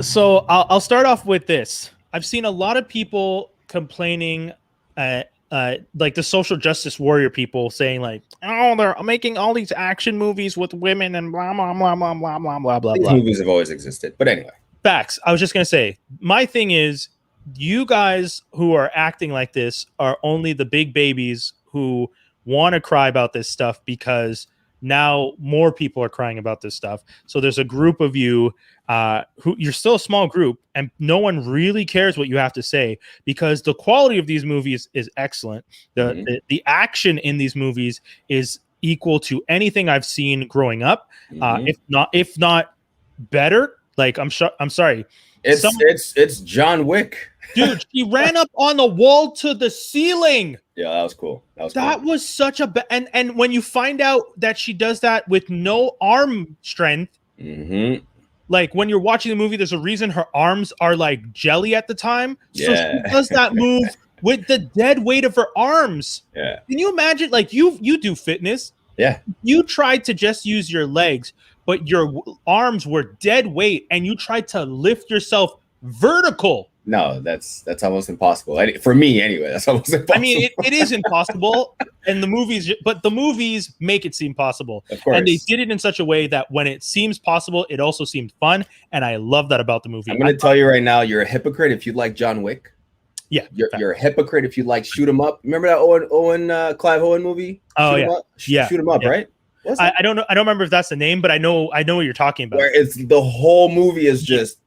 A: So I'll start off with this. I've seen a lot of people complaining, like the social justice warrior people saying like, oh, they're making all these action movies with women and blah, blah, blah, blah, blah, blah, blah, blah.
B: These movies have always existed. But anyway.
A: Facts. I was just going to say, my thing is you guys who are acting like this are only the big babies who want to cry about this stuff because now more people are crying about this stuff. So there's a group of you who you're still a small group and no one really cares what you have to say because the quality of these movies is excellent. The action in these movies is equal to anything I've seen growing up. If not better. Like I'm sorry.
B: It's John Wick.
A: Dude, she ran up on the wall to the ceiling.
B: Yeah, that was cool.
A: That was such a and when you find out that she does that with no arm strength, like when you're watching the movie, there's a reason her arms are like jelly at the time. So she does that move with the dead weight of her arms.
B: Yeah.
A: Can you imagine? Like you do fitness.
B: Yeah.
A: You tried to just use your legs, but your arms were dead weight, and you tried to lift yourself vertical.
B: No, that's almost impossible. For me, anyway, that's almost impossible.
A: I mean, it is impossible in the movies, but the movies make it seem possible.
B: Of course.
A: And they did it in such a way that when it seems possible, it also seemed fun. And I love that about the movie.
B: I'm going to tell you right now, you're a hypocrite if you like John Wick.
A: Yeah.
B: You're a hypocrite if you like Shoot 'em Up. Remember that Clive Owen movie?
A: Oh,
B: Shoot 'em Up, right?
A: I don't know. I don't remember if that's the name, but I know what you're talking about.
B: Where it's the whole movie is just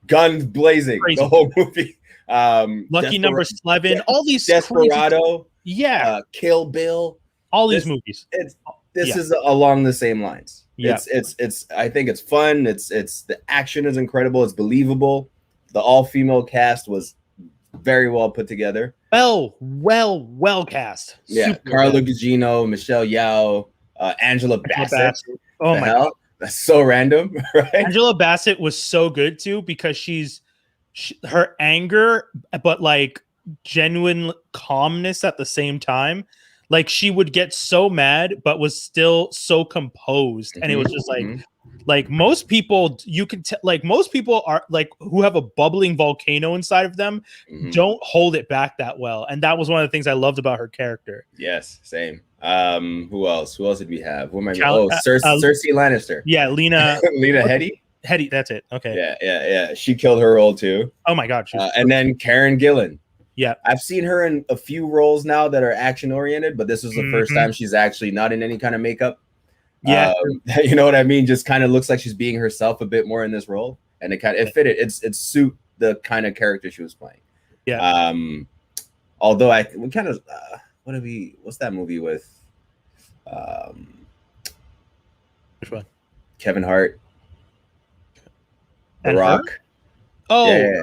B: guns blazing. Crazy. The whole movie.
A: Lucky Number 11. All these
B: Desperado.
A: Crazy,
B: Kill Bill.
A: All these movies.
B: This is along the same lines.
A: Yeah.
B: It's I think it's fun. It's the action is incredible. It's believable. The all-female cast was very well put together.
A: Well cast.
B: Yeah. Carla Gugino, Michelle Yeoh, Angela Bassett.
A: Oh my God.
B: That's so random, right?
A: Angela Bassett was so good too because her anger, but like genuine calmness at the same time. Like she would get so mad, but was still so composed, and it was just like most people, you can like most people are like who have a bubbling volcano inside of them, don't hold it back that well, and that was one of the things I loved about her character.
B: Yes, same. Who else? Who else did we have? What am I? Cersei Lannister.
A: Yeah, Lena
B: Headey.
A: Headey, that's it. Okay.
B: Yeah. She killed her role too.
A: Oh my God.
B: And then Karen Gillan.
A: Yeah.
B: I've seen her in a few roles now that are action oriented, but this was the first time she's actually not in any kind of makeup.
A: Yeah.
B: You know what I mean? Just kind of looks like she's being herself a bit more in this role. And it fitted. It suit the kind of character she was playing.
A: Yeah.
B: Although what's that movie with
A: which one?
B: Kevin Hart. The
A: and
B: Rock.
A: Her? Oh,
B: yeah.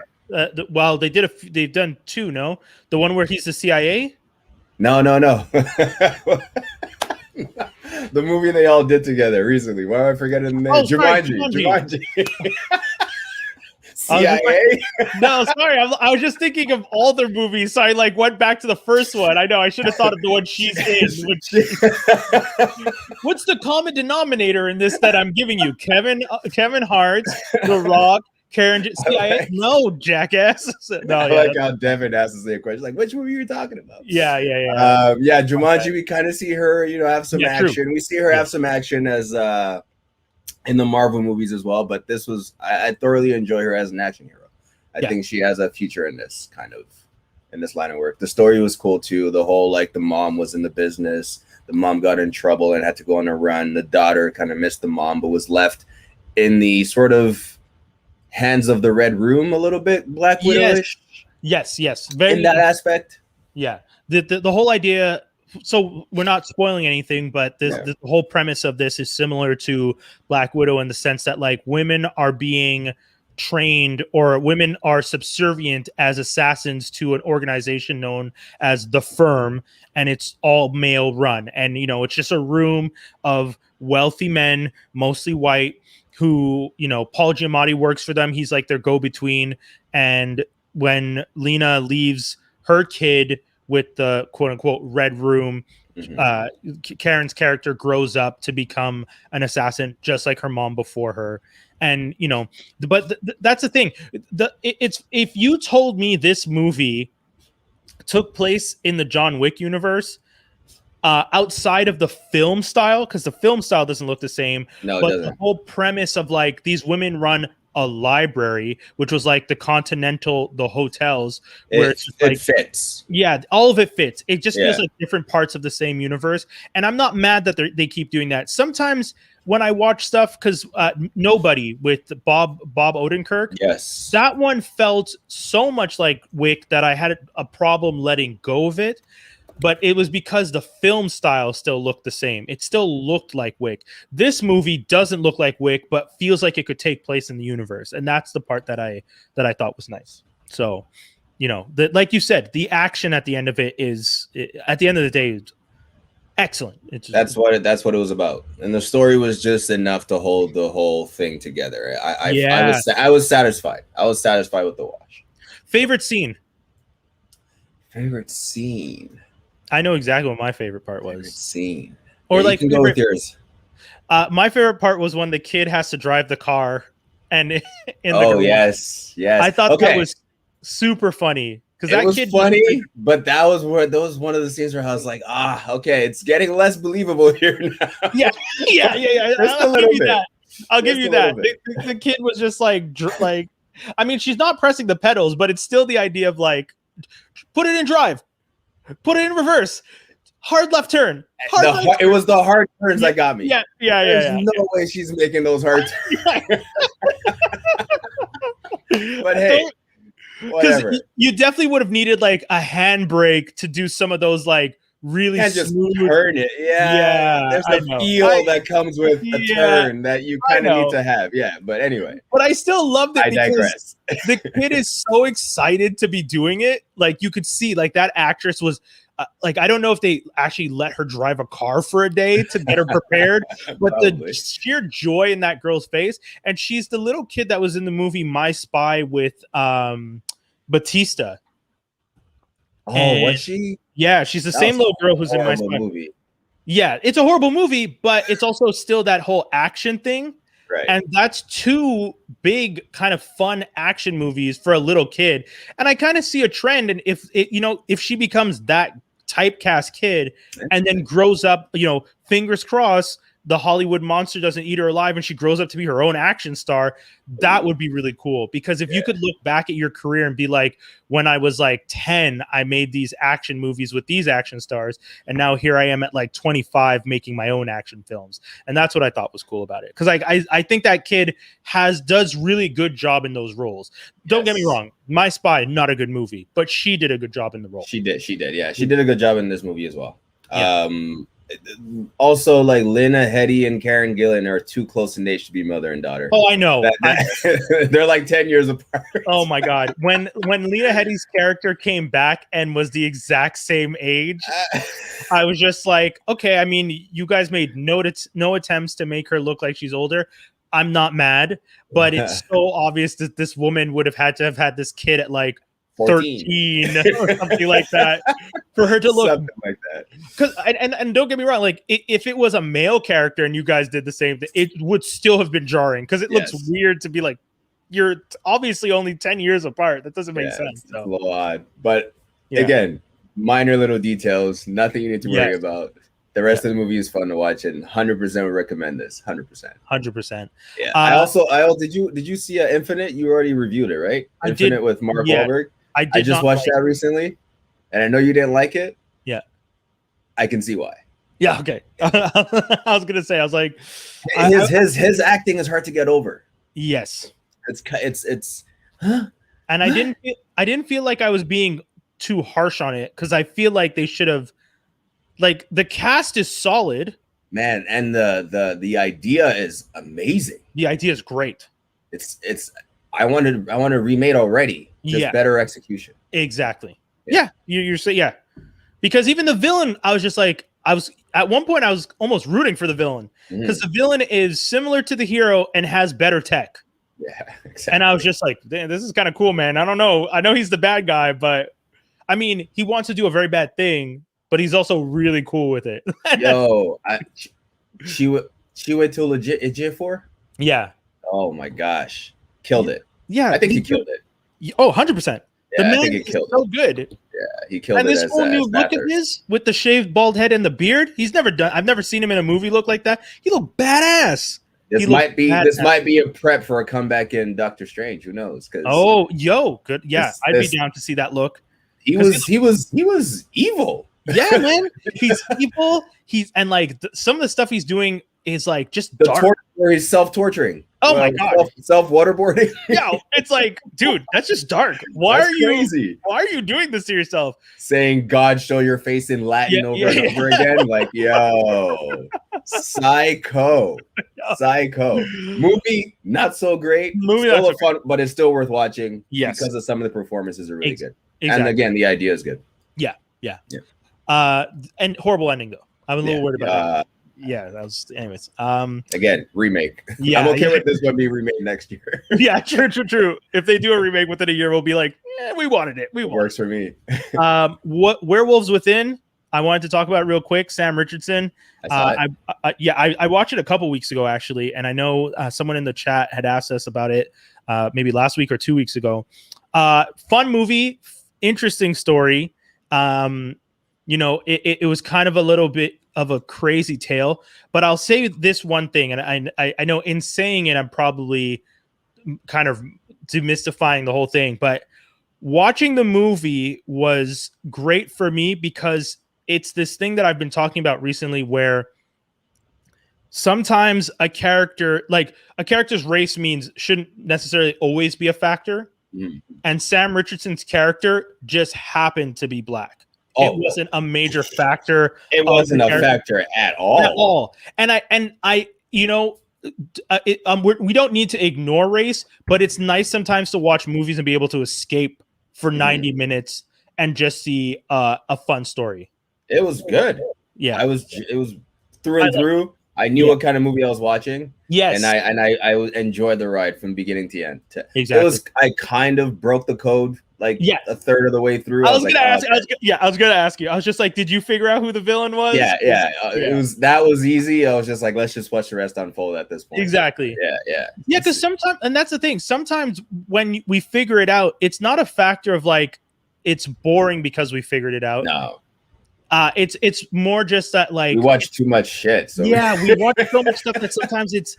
A: Well, they've done two. No, the one where he's the CIA.
B: No. The movie they all did together recently. Why am I forgetting the name?
A: Oh,
B: Jumanji. CIA?
A: No, sorry. I was just thinking of all their movies. So I went back to the first one. I know I should have thought of the one she's in. What's the common denominator in this that I'm giving you? Kevin Hart, The Rock, Karen CIA? No, jackass. No,
B: I like how Devin asked the same question. Like, which movie are you talking about?
A: Yeah.
B: Jumanji, we kind of see her, have some action.
A: True.
B: We see her have some action as in the Marvel movies as well. But this was, I thoroughly enjoy her as an action hero. I think she has a future in this line of work. The story was cool too. The whole the mom was in the business. The mom got in trouble and had to go on a run. The daughter kind of missed the mom, but was left in the sort of hands of the Red Room a little bit, Black Widow-ish.
A: Yes.
B: Very in that aspect.
A: Yeah. The whole idea. So we're not spoiling anything, but the whole premise of this is similar to Black Widow in the sense that women are being trained or women are subservient as assassins to an organization known as the Firm, and it's all male run. And it's just a room of wealthy men, mostly white, who Paul Giamatti works for them. He's their go-between. And when Lena leaves her kid with the quote-unquote Red Room, Karen's character grows up to become an assassin just like her mom before her. And but that's the thing. It's if you told me this movie took place in the John Wick universe, outside of the film style, because the film style doesn't look the same, but the whole premise of these women run a library, which was the Continental, the hotels, where it fits. Yeah, all of it fits. It just feels like different parts of the same universe. And I'm not mad that they keep doing that. Sometimes when I watch stuff, because Nobody with Bob Odenkirk,
B: yes,
A: that one felt so much like Wick that I had a problem letting go of it. But it was because the film style still looked the same. It still looked like Wick. This movie doesn't look like Wick, but feels like it could take place in the universe, and that's the part that I thought was nice. So, like you said, the action at the end of it is, at the end of the day, excellent.
B: That's what it was about, and the story was just enough to hold the whole thing together. I was satisfied. I was satisfied with the watch.
A: Favorite scene.
B: Favorite scene.
A: I know exactly what my favorite part was.
B: Favorite scene.
A: Or like
B: you can go with yours.
A: My favorite part was when the kid has to drive the car, and in the garage.
B: yes.
A: I thought that was super funny because that kid
B: funny, but that was one of the scenes where I was like, okay, it's getting less believable here now.
A: Yeah. I'll give you that. I'll give you that. The kid was just like, I mean, she's not pressing the pedals, but it's still the idea of like, put it in drive, put it in reverse. Hard left turn.
B: It was the hard turns that got me.
A: Yeah.
B: There's no way she's making those hard turns. But hey, whatever.
A: You definitely would have needed like a handbrake to do some of those like really
B: just turn it. Yeah. There's a feel that comes with a turn that you kind of need to have. Yeah. But anyway.
A: But I still loved it
B: I digress.
A: The kid is so excited to be doing it. Like you could see like that actress was like, I don't know if they actually let her drive a car for a day to get her prepared, but the sheer joy in that girl's face. And she's the little kid that was in the movie My Spy with Batista.
B: Oh, was she?
A: Yeah, she's the same little girl who's in My Spy. Movie. Yeah, it's a horrible movie, but it's also still that whole action thing.
B: Right.
A: And that's two big kind of fun action movies for a little kid. And I kind of see a trend. And if she becomes that typecast kid and then grows up, fingers crossed, the Hollywood monster doesn't eat her alive and she grows up to be her own action star, that would be really cool. Because if you could look back at your career and be like, when I was like 10, I made these action movies with these action stars. And now here I am at like 25 making my own action films. And that's what I thought was cool about it. Because I think that kid does really good job in those roles. Don't get me wrong. My Spy, not a good movie, but she did a good job in the role.
B: She did. Yeah. She did a good job in this movie as well. Yeah. Also, like Lena Headey and Karen Gillan are too close in age to be mother and daughter.
A: Oh, I know.
B: They're like 10 years apart.
A: Oh my god! When Lena Headey's character came back and was the exact same age, I was just like, okay. I mean, you guys made no attempts to make her look like she's older. I'm not mad, but it's so obvious that this woman would have had to have had this kid at like 13 or something like that for her to look
B: something like that.
A: Because and don't get me wrong, like if it was a male character and you guys did the same thing, it would still have been jarring because it looks weird to be like, you're obviously only 10 years apart. That doesn't make sense.
B: It's a little odd, but again, minor little details, nothing you need to worry about. The rest of the movie is fun to watch, and 100% would recommend this.
A: 100%.
B: Yeah. I did you see Infinite? You already reviewed it, right? Infinite with Mark Wahlberg. I just watched that recently, and I know you didn't like it.
A: Yeah,
B: I can see why.
A: Yeah, okay. I was gonna say, I was like,
B: his acting is hard to get over.
A: Yes,
B: it's.
A: And I didn't feel like I was being too harsh on it because I feel like they should have. Like the cast is solid,
B: man, and the idea is amazing.
A: The idea is great.
B: It's. I want to remake already. Just better execution.
A: Exactly. Yeah. You're saying because even the villain, I was just like, at one point I was almost rooting for the villain because the villain is similar to the hero and has better tech.
B: Yeah, exactly.
A: And I was just like, damn, this is kind of cool, man. I don't know. I know he's the bad guy, but I mean, he wants to do a very bad thing, but he's also really cool with it.
B: Yo, she went to legit for?
A: Yeah.
B: Oh my gosh. Killed it.
A: Yeah.
B: I think he killed it.
A: Oh, 100%.
B: Yeah, I think he killed
A: so good.
B: Yeah, he killed it.
A: And this whole new look of his with the shaved bald head and the beard, I've never seen him in a movie look like that. He looked badass.
B: This might be a prep for a comeback in Doctor Strange. Who knows?
A: Good. Yeah, I'd be down to see that look.
B: He was evil.
A: Yeah, man. He's evil. Some of the stuff he's doing is like just
B: dark. Where he's self-torturing.
A: Oh my god.
B: Self-waterboarding.
A: Yeah, it's like, dude, that's just dark. Why are you doing this to yourself?
B: Saying God show your face in Latin over and over again. Like, yo. Psycho. Movie, not so great. Still fun, but it's still worth watching.
A: Yes.
B: Because of some of the performances are really good.
A: Exactly.
B: And again, the idea is good.
A: Yeah. And horrible ending though. I'm a little worried about that. Yeah, that was anyways.
B: Again, remake.
A: Yeah,
B: I'm okay with this one being remade next year.
A: Yeah, true. If they do a remake within a year, we'll be like, we wanted it. Works
B: for me.
A: What Werewolves Within? I wanted to talk about real quick. Sam Richardson. I watched it a couple weeks ago actually, and I know someone in the chat had asked us about it maybe last week or 2 weeks ago. Fun movie, interesting story. It was kind of a little bit of a crazy tale, but I'll say this one thing, and I know in saying it, I'm probably kind of demystifying the whole thing, but watching the movie was great for me because it's this thing that I've been talking about recently where sometimes a character's race shouldn't necessarily always be a factor. Mm. And Sam Richardson's character just happened to be black. It wasn't a major factor.
B: It wasn't a factor at all.
A: At all. And I we don't need to ignore race, but it's nice sometimes to watch movies and be able to escape for 90 minutes and just see a fun story.
B: It was good.
A: Yeah,
B: it was through and through. I knew what kind of movie I was watching.
A: Yes,
B: and I enjoyed the ride from beginning to end.
A: Exactly.
B: I kind of broke the code a third of the way through.
A: I was gonna ask you. I was just like, did you figure out who the villain was?
B: Yeah. That was easy. I was just like, let's just watch the rest unfold at this point.
A: Exactly.
B: Yeah.
A: Because sometimes, and that's the thing. Sometimes when we figure it out, it's not a factor of like it's boring because we figured it out.
B: No.
A: It's more just that like
B: we watch too much shit. So
A: we watch so much stuff that sometimes it's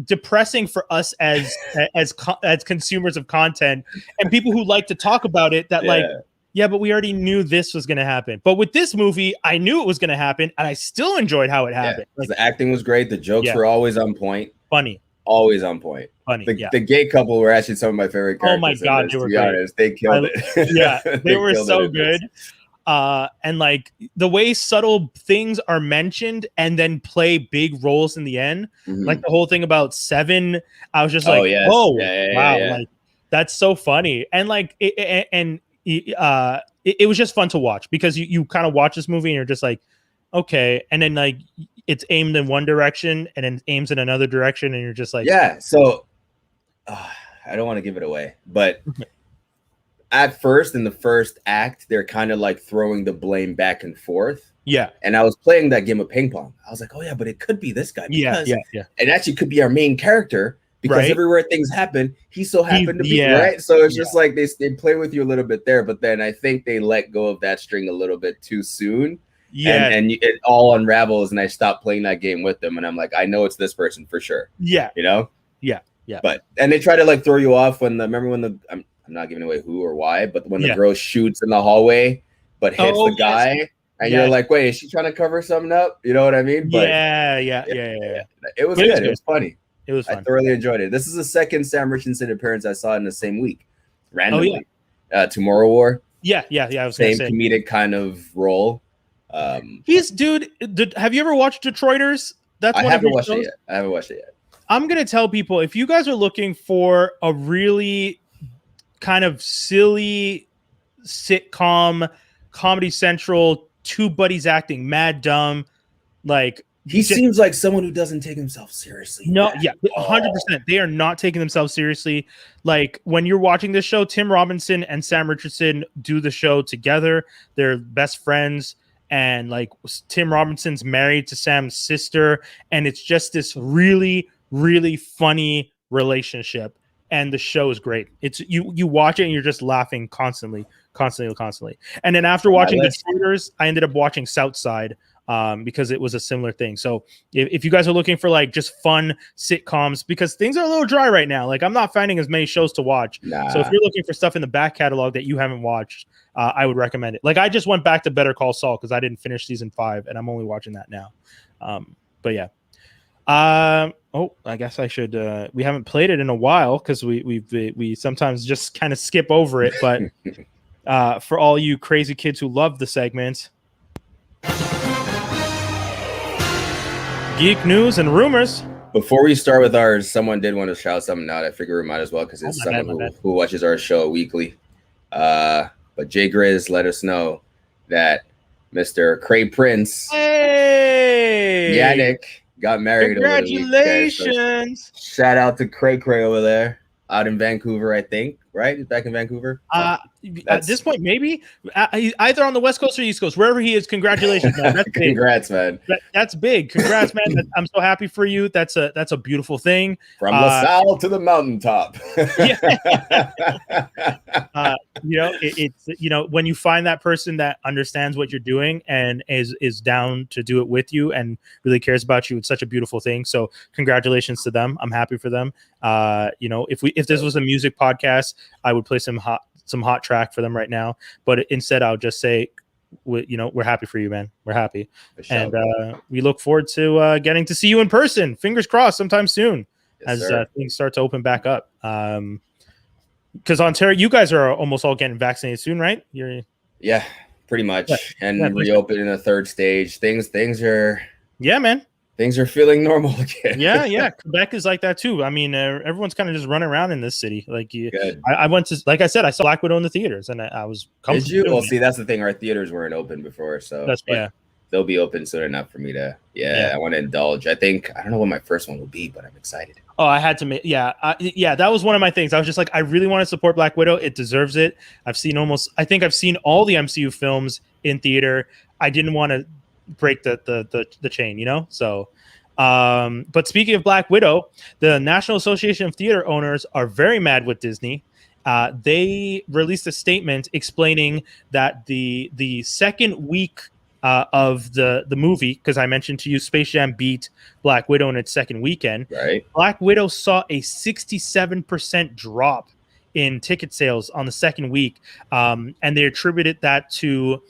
A: depressing for us as consumers of content and people who like to talk about it. That but we already knew this was going to happen. But with this movie, I knew it was going to happen, and I still enjoyed how it happened.
B: Like, the acting was great. The jokes were always on point.
A: Funny.
B: Always on point.
A: Funny.
B: The gay couple were actually some of my favorite characters.
A: Oh my god, they were great.
B: Honest, they killed it.
A: Yeah, they were so good. And like the way subtle things are mentioned and then play big roles in the end, like the whole thing about Seven, I was just like, wow, like that's so funny. And like, it was just fun to watch because you kind of watch this movie and you're just like, okay. And then like it's aimed in one direction and then aims in another direction. And you're just like,
B: so I don't want to give it away, but at first, in the first act, they're kind of like throwing the blame back and forth.
A: Yeah.
B: And I was playing that game of ping pong. I was like, oh, yeah, but it could be this guy.
A: Yeah.
B: It actually could be our main character because everywhere things happen, he so happened to be, right? So it's just like they play with you a little bit there. But then I think they let go of that string a little bit too soon. Yeah. And it all unravels. And I stopped playing that game with them. And I'm like, I know it's this person for sure.
A: Yeah.
B: You know?
A: Yeah.
B: But, and they try to like throw you off remember when I'm not giving away who or why, but when the girl shoots in the hallway, but hits the guy, and you're like, wait, is she trying to cover something up? You know what I mean? But,
A: yeah.
B: It was good. It was funny.
A: It was fun.
B: I thoroughly enjoyed it. This is the second Sam Richardson appearance I saw in the same week, randomly. Tomorrow War.
A: Yeah. I was
B: same comedic kind of role.
A: He's have you ever watched Detroiters?
B: I haven't watched it yet.
A: I'm gonna tell people, if you guys are looking for a really kind of silly sitcom, Comedy Central, two buddies acting mad dumb, like
B: he seems like someone who doesn't take himself seriously.
A: No, 100%. They are not taking themselves seriously. Like when you're watching this show, Tim Robinson and Sam Richardson do the show together. They're best friends, and like Tim Robinson's married to Sam's sister, and it's just this really, really funny relationship. And the show is great. It's you watch it and you're just laughing constantly. And then after watching The Traitors, I ended up watching Southside because it was a similar thing. So if you guys are looking for like just fun sitcoms, because things are a little dry right now. Like I'm not finding as many shows to watch. So if you're looking for stuff in the back catalog that you haven't watched, I would recommend it. Like I just went back to Better Call Saul because I didn't finish season 5 and I'm only watching that now. But yeah. I guess I should. We haven't played it in a while because we sometimes just kind of skip over it. But for all you crazy kids who love the segment, Geek News and Rumors.
B: Before we start with ours, someone did want to shout something out. I figure we might as well because it's someone who watches our show weekly. But Jay Grizz let us know that Mr. Cray Prince, Yannick, got married.
A: Congratulations!
B: So shout out to Cray over there, out in Vancouver, I think. right? He's back in Vancouver.
A: At this point, maybe either on the West Coast or East Coast, wherever he is. Congratulations, man. That's
B: Congrats, man.
A: That's big. Congrats, man. I'm so happy for you. That's a beautiful thing.
B: From LaSalle to the mountaintop.
A: It's when you find that person that understands what you're doing and is down to do it with you and really cares about you, it's such a beautiful thing. So congratulations to them. I'm happy for them. If this was a music podcast, I would play some hot track for them right now, but instead I'll just say, we're happy for you, man. We're happy, and we look forward to getting to see you in person. Fingers crossed, sometime soon, as things start to open back up. Because Ontario, you guys are almost all getting vaccinated soon, right?
B: Yeah, pretty much, and reopen in the third stage. Things are
A: man.
B: Things are feeling normal again.
A: Yeah. Quebec is like that too. I mean, everyone's kind of just running around in this city. Like, I went to, like I said, I saw Black Widow in the theaters, and I was comfortable.
B: Did you? Well, see, that's the thing. Our theaters weren't open before, so they'll be open soon enough for me to. I want to indulge. I don't know what my first one will be, but I'm excited. Oh,
A: I had to make. That was one of my things. I was just like, I really want to support Black Widow. It deserves it. I think I've seen all the MCU films in theater. I didn't want to break the chain, so. But speaking of Black Widow, the National Association of Theater Owners are very mad with Disney. They released a statement explaining that the second week of the movie, because I mentioned to you Space Jam beat Black Widow in its second weekend.
B: Right.
A: Black Widow saw a 67% drop in ticket sales on the second week, and they attributed that to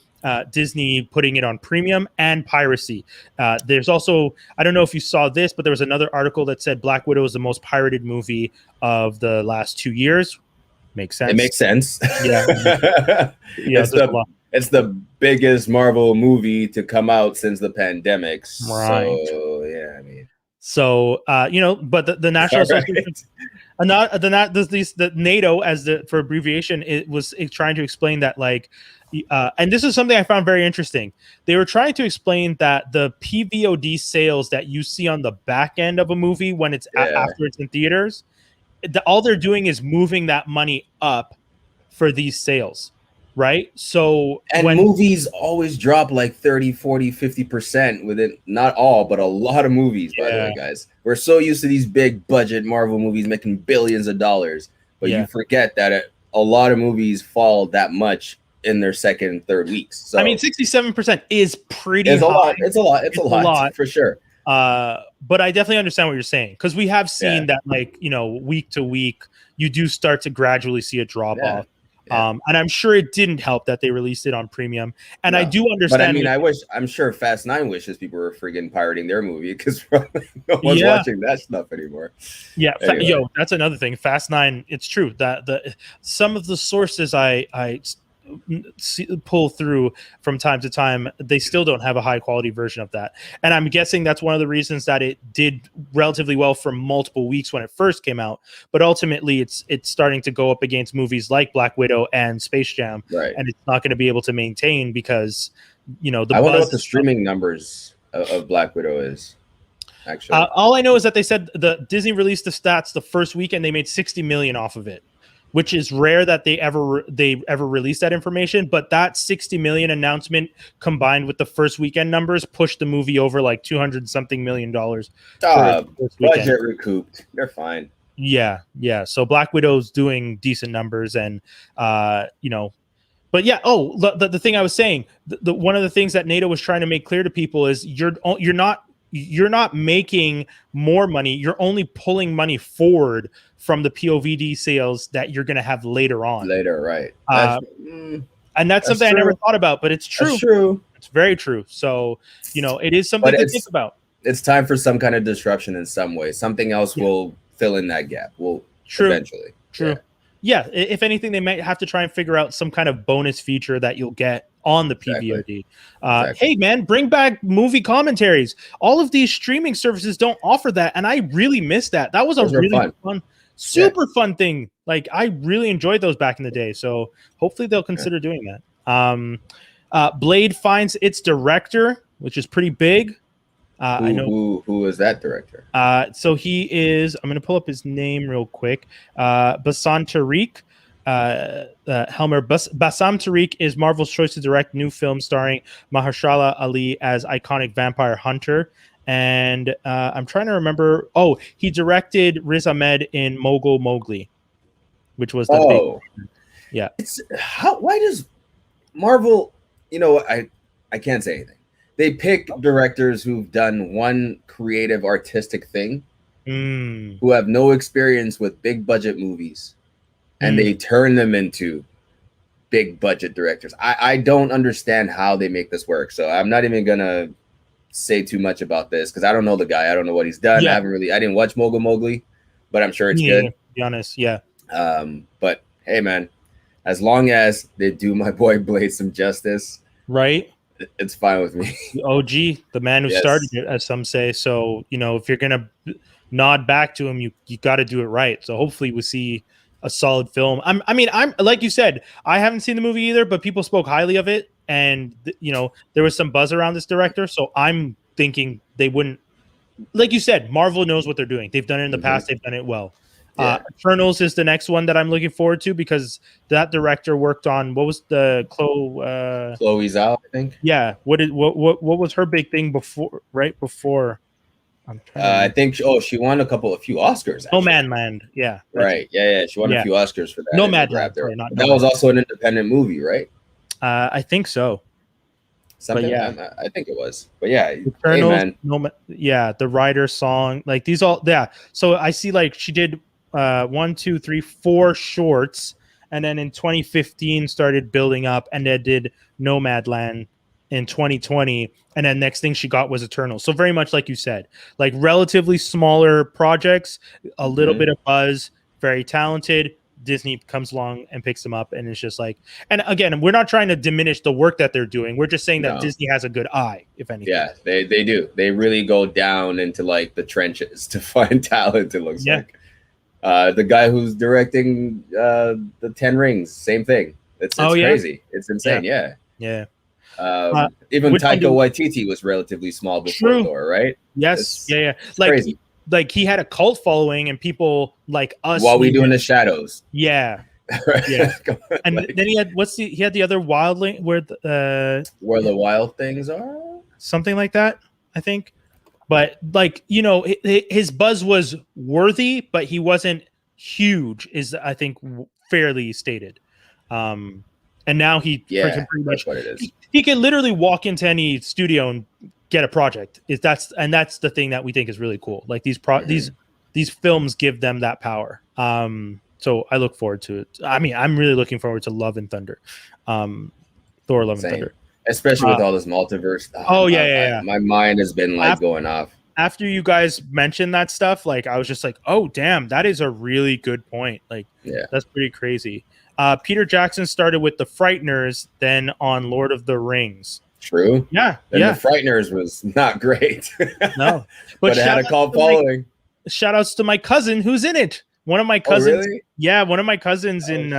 A: Disney putting it on premium and piracy. There's also, I don't know if you saw this, but there was another article that said Black Widow is the most pirated movie of the last 2 years. Makes sense.
B: It makes sense.
A: Yeah.
B: It's the biggest Marvel movie to come out since the pandemic.
A: Right.
B: So yeah, I mean.
A: So but the National Association, the NATO for abbreviation, it was trying to explain that and this is something I found very interesting. They were trying to explain that the PVOD sales that you see on the back end of a movie when it's after it's in theaters, all they're doing is moving that money up for these sales, right? So
B: when movies always drop like 30, 40, 50% within, not all, but a lot of movies, by the way, guys. We're so used to these big budget Marvel movies making billions of dollars, but you forget that a lot of movies fall that much in their second and third weeks. So, I mean,
A: 67% is pretty
B: high. It's a lot for sure.
A: But I definitely understand what you're saying, because we have seen that, week to week, you do start to gradually see a drop off. And I'm sure it didn't help that they released it on premium. And I do understand.
B: But I mean, I'm sure Fast 9 wishes people were friggin' pirating their movie, because no one's watching that stuff anymore.
A: Yeah, anyway. That's another thing. Fast 9, it's true that some of the sources I pull through from time to time, they still don't have a high quality version of that, and I'm guessing that's one of the reasons that it did relatively well for multiple weeks when it first came out, but ultimately it's starting to go up against movies like Black Widow and Space Jam,
B: right?
A: And it's not going to be able to maintain, because I
B: wonder what the streaming numbers of Black Widow is. Actually,
A: all I know is that they said the Disney released the stats the first weekend, they made $60 million off of it, which is rare that they ever release that information. But that $60 million announcement combined with the first weekend numbers pushed the movie over like $200-something million.
B: Budget recouped. They're fine.
A: Yeah. So Black Widow's doing decent numbers, and but yeah. Oh, the thing I was saying, the one of the things that NATO was trying to make clear to people is you're not making more money. You're only pulling money forward from the POVD sales that you're going to have later on.
B: Later, right.
A: And that's something true. I never thought about, but it's true.
B: That's true.
A: It's very true. So, it is something to think about.
B: It's time for some kind of disruption in some way. Something else will fill in that gap. Eventually.
A: True. Yeah. If anything, they might have to try and figure out some kind of bonus feature that you'll get on the PVOD. Exactly. Hey man, bring back movie commentaries. All of these streaming services don't offer that, and I really miss that. That was a really fun, super fun thing. Like, I really enjoyed those back in the day. So hopefully they'll consider doing that. Blade finds its director, which is pretty big. I know
B: who is that director.
A: So he is. I'm going to pull up his name real quick. Basan Tariq. Helmer. Bassam Tariq is Marvel's choice to direct new film starring Mahershala Ali as iconic vampire hunter. And I'm trying to remember. Oh, he directed Riz Ahmed in Mogul Mowgli, which was the big. Yeah.
B: Why does Marvel? I can't say anything. They pick directors who've done one creative artistic thing, who have no experience with big budget movies, and they turn them into big budget directors. I don't understand how they make this work. So I'm not even gonna say too much about this because I don't know the guy. I don't know what he's done.
A: Yeah.
B: I didn't watch Mogul Mowgli, but I'm sure it's good.
A: To be honest, yeah.
B: But hey, man, as long as they do my boy Blade some justice,
A: right?
B: It's fine with me.
A: OG, the man who started it, as some say. So, if you're going to nod back to him, you got to do it right. So hopefully we see a solid film. I'm like you said, I haven't seen the movie either, but people spoke highly of it. And, there was some buzz around this director. So I'm thinking they wouldn't, like you said, Marvel knows what they're doing. They've done it in the past. They've done it well. Eternals is the next one that I'm looking forward to because that director worked on what was the
B: Chloe Zhao, I think.
A: Yeah. What was her big thing before? Right before.
B: I think she won a few Oscars. Actually.
A: Nomadland. Yeah.
B: Right. Yeah. She won a few Oscars for that.
A: Nomadland.
B: That was also an independent movie, right?
A: I think so.
B: Something. Yeah. I think it was. But yeah.
A: Eternals, the writer's song, like these all. Yeah. So I see like she did 1, 2, 3, 4 shorts, and then in 2015 started building up, and then did Nomadland in 2020, and then next thing she got was Eternal. So very much like you said, like relatively smaller projects, a little bit of buzz, very talented. Disney comes along and picks them up, and it's just like, and again, we're not trying to diminish the work that they're doing. We're just saying that Disney has a good eye, if anything.
B: Yeah, they do. They really go down into like the trenches to find talent. It looks like. The guy who's directing the 10 Rings, same thing. It's crazy. It's insane. Yeah. Even Taika Waititi was relatively small before Thor, right?
A: Yes. It's like crazy. Like he had a cult following, and people like us.
B: While we do in the shadows.
A: Yeah. Yeah. And then he had he had the other wildling where the
B: wild things are,
A: something like that, I think. But like, his buzz was worthy, but he wasn't huge, is I think fairly stated. And now he pretty much
B: what it is.
A: He can literally walk into any studio and get a project. That's the thing that we think is really cool. Like these films give them that power. So I look forward to it. I mean, I'm really looking forward to Love and Thunder. Thor Love and Thunder.
B: Especially with all this multiverse. My mind has been like going off.
A: After you guys mentioned that stuff, like I was just like, oh damn, that is a really good point. Like, that's pretty crazy. Peter Jackson started with The Frighteners, then on Lord of the Rings.
B: True.
A: Yeah.
B: And The Frighteners was not great.
A: No.
B: But it had a cult following.
A: Shout outs to my cousin who's in it. One of my cousins.
B: Really?
A: Yeah, one of my cousins in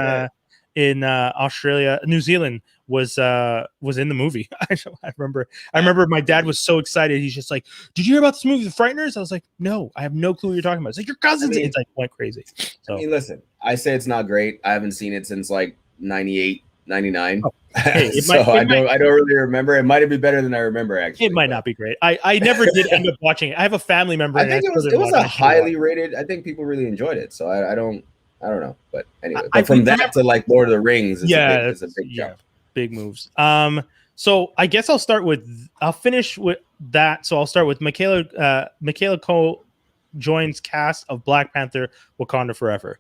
A: Australia, New Zealand was in the movie. I remember my dad was so excited. He's just like, "Did you hear about this movie, The Frighteners?" I was like, "No, I have no clue what you're talking about." It's like your cousins. It's like went crazy. So
B: listen, I say it's not great. I haven't seen it since like 98, 99. Oh,
A: hey,
B: I don't really remember. It might be better than I remember. Actually,
A: it might not be great. I never did end up watching it. I have a family member.
B: I think it was a highly rated. I think people really enjoyed it. So I don't know. But anyway, from that to like Lord of the Rings, it's a big jump.
A: Big moves. So I guess I'll finish with that. So I'll start with Michaela Cole joins cast of Black Panther Wakanda Forever.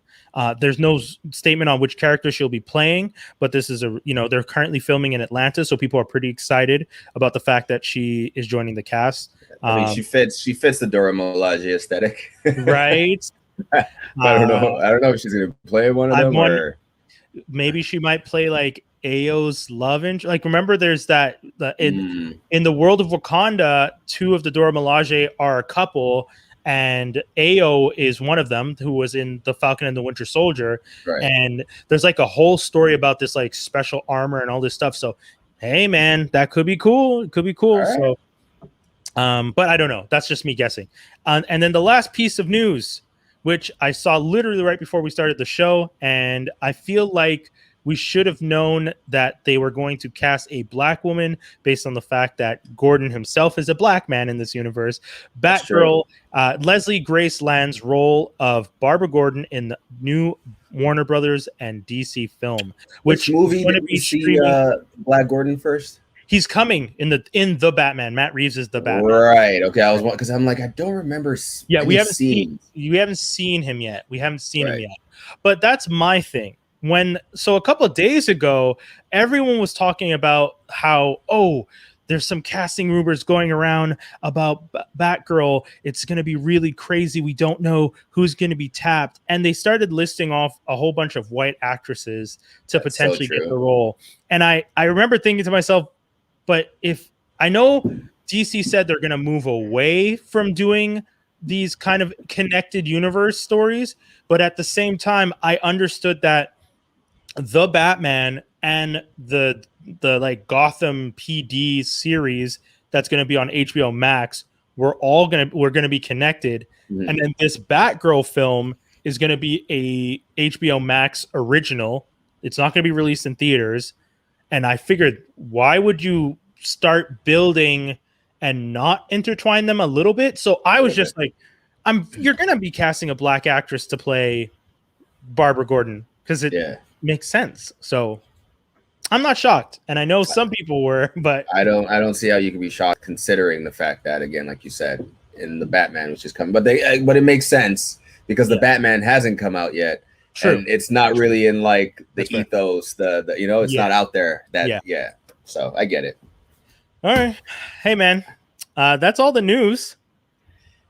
A: There's no statement on which character she'll be playing, but this is they're currently filming in Atlanta, so people are pretty excited about the fact that she is joining the cast.
B: I mean, she fits the Dora Milaje aesthetic,
A: right?
B: I don't know if she's gonna play one of them, or
A: maybe she might play like Ao's love interest. Like, remember, there's that in the world of Wakanda, 2 of the Dora Milaje are a couple. And Ao is one of them, who was in The Falcon and the Winter Soldier.
B: Right.
A: And there's like a whole story about this like special armor and all this stuff. So, hey man, that could be cool. It could be cool. Right. So, but I don't know. That's just me guessing. And then the last piece of news, which I saw literally right before we started the show, and I feel like we should have known that they were going to cast a black woman based on the fact that Gordon himself is a black man in this universe. Batgirl, Leslie Grace Land's role of Barbara Gordon in the new Warner Brothers and DC film.
B: Which movie did we see Black Gordon first?
A: He's coming in the Batman. Matt Reeves is the Batman.
B: Right. Okay. I was because I'm like, I don't remember.
A: Yeah, we haven't seen him yet. We haven't seen him yet. But that's my thing. So a couple of days ago, everyone was talking about how, there's some casting rumors going around about Batgirl. It's going to be really crazy. We don't know who's going to be tapped. And they started listing off a whole bunch of white actresses to potentially get the role. And I remember thinking to myself, but if I know DC said they're going to move away from doing these kind of connected universe stories, but at the same time, I understood that the Batman and the like Gotham PD series that's going to be on HBO Max, we're going to be connected. Mm-hmm. And then this Batgirl film is going to be a HBO Max original. It's not going to be released in theaters. And I figured, why would you start building and not intertwine them a little bit? So I was just like, you're going to be casting a black actress to play Barbara Gordon because it makes sense. So I'm not shocked, and I know some people were, but
B: I don't see how you can be shocked considering the fact that, again, like you said, in the Batman which is coming, but it makes sense because the Batman hasn't come out yet. True. And it's not really in like the ethos, it's not out there. So I get it.
A: All right, hey man, that's all the news.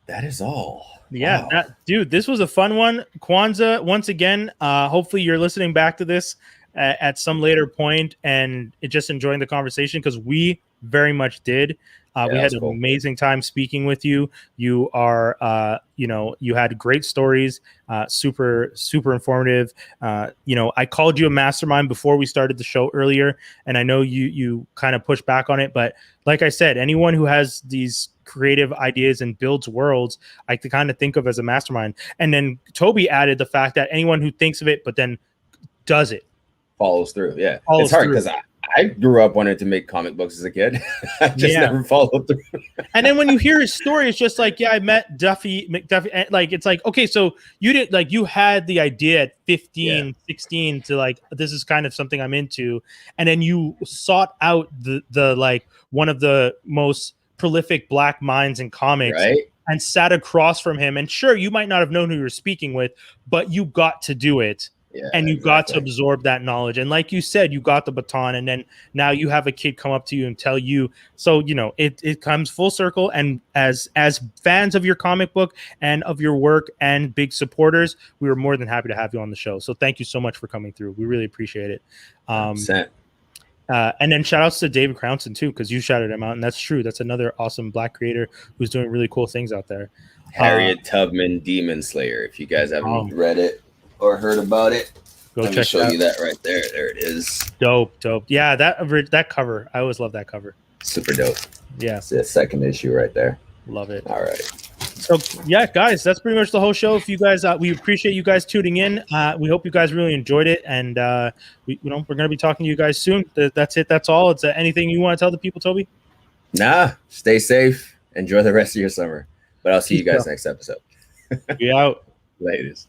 B: That is all.
A: Yeah,
B: wow.
A: Dude, this was a fun one. Kwanza, once again, hopefully you're listening back to this at some later point and just enjoying the conversation because we very much did. We had an amazing time speaking with you. You are, you had great stories, super, super informative. I called you a mastermind before we started the show earlier, and I know you kind of pushed back on it. But like I said, anyone who has these creative ideas and builds worlds, I kind of think of as a mastermind. And then Toby added the fact that anyone who thinks of it, but then does it.
B: Follows through. Yeah. It's hard because I grew up wanting to make comic books as a kid. I just never followed through.
A: And then when you hear his story, it's just like, I met McDuffie. Like, it's like, okay, so you did you had the idea at 15, 16 to like, this is kind of something I'm into. And then you sought out the like one of the most prolific black minds in comics and sat across from him. And sure, you might not have known who you were speaking with, but you got to do it. Yeah, and you got to absorb that knowledge. And like you said, you got the baton, and then now you have a kid come up to you and tell you. So, it comes full circle. And as fans of your comic book and of your work and big supporters, we were more than happy to have you on the show. So thank you so much for coming through. We really appreciate it. And then shout outs to David Crownson too, because you shouted him out. And that's true. That's another awesome black creator who's doing really cool things out there.
B: Harriet Tubman, Demon Slayer. If you guys haven't read it or heard about it, let me show you that right there. There it is.
A: Dope. Yeah, that cover. I always love that cover.
B: Super dope.
A: Yeah.
B: It's the second issue right there.
A: Love it.
B: All right.
A: So yeah, guys, that's pretty much the whole show. If you guys, we appreciate you guys tuning in. We hope you guys really enjoyed it, and we're going to be talking to you guys soon. That's it. That's all. It's anything you want to tell the people, Toby?
B: Nah. Stay safe. Enjoy the rest of your summer. But I'll see you guys next episode.
A: Be out.
B: Ladies.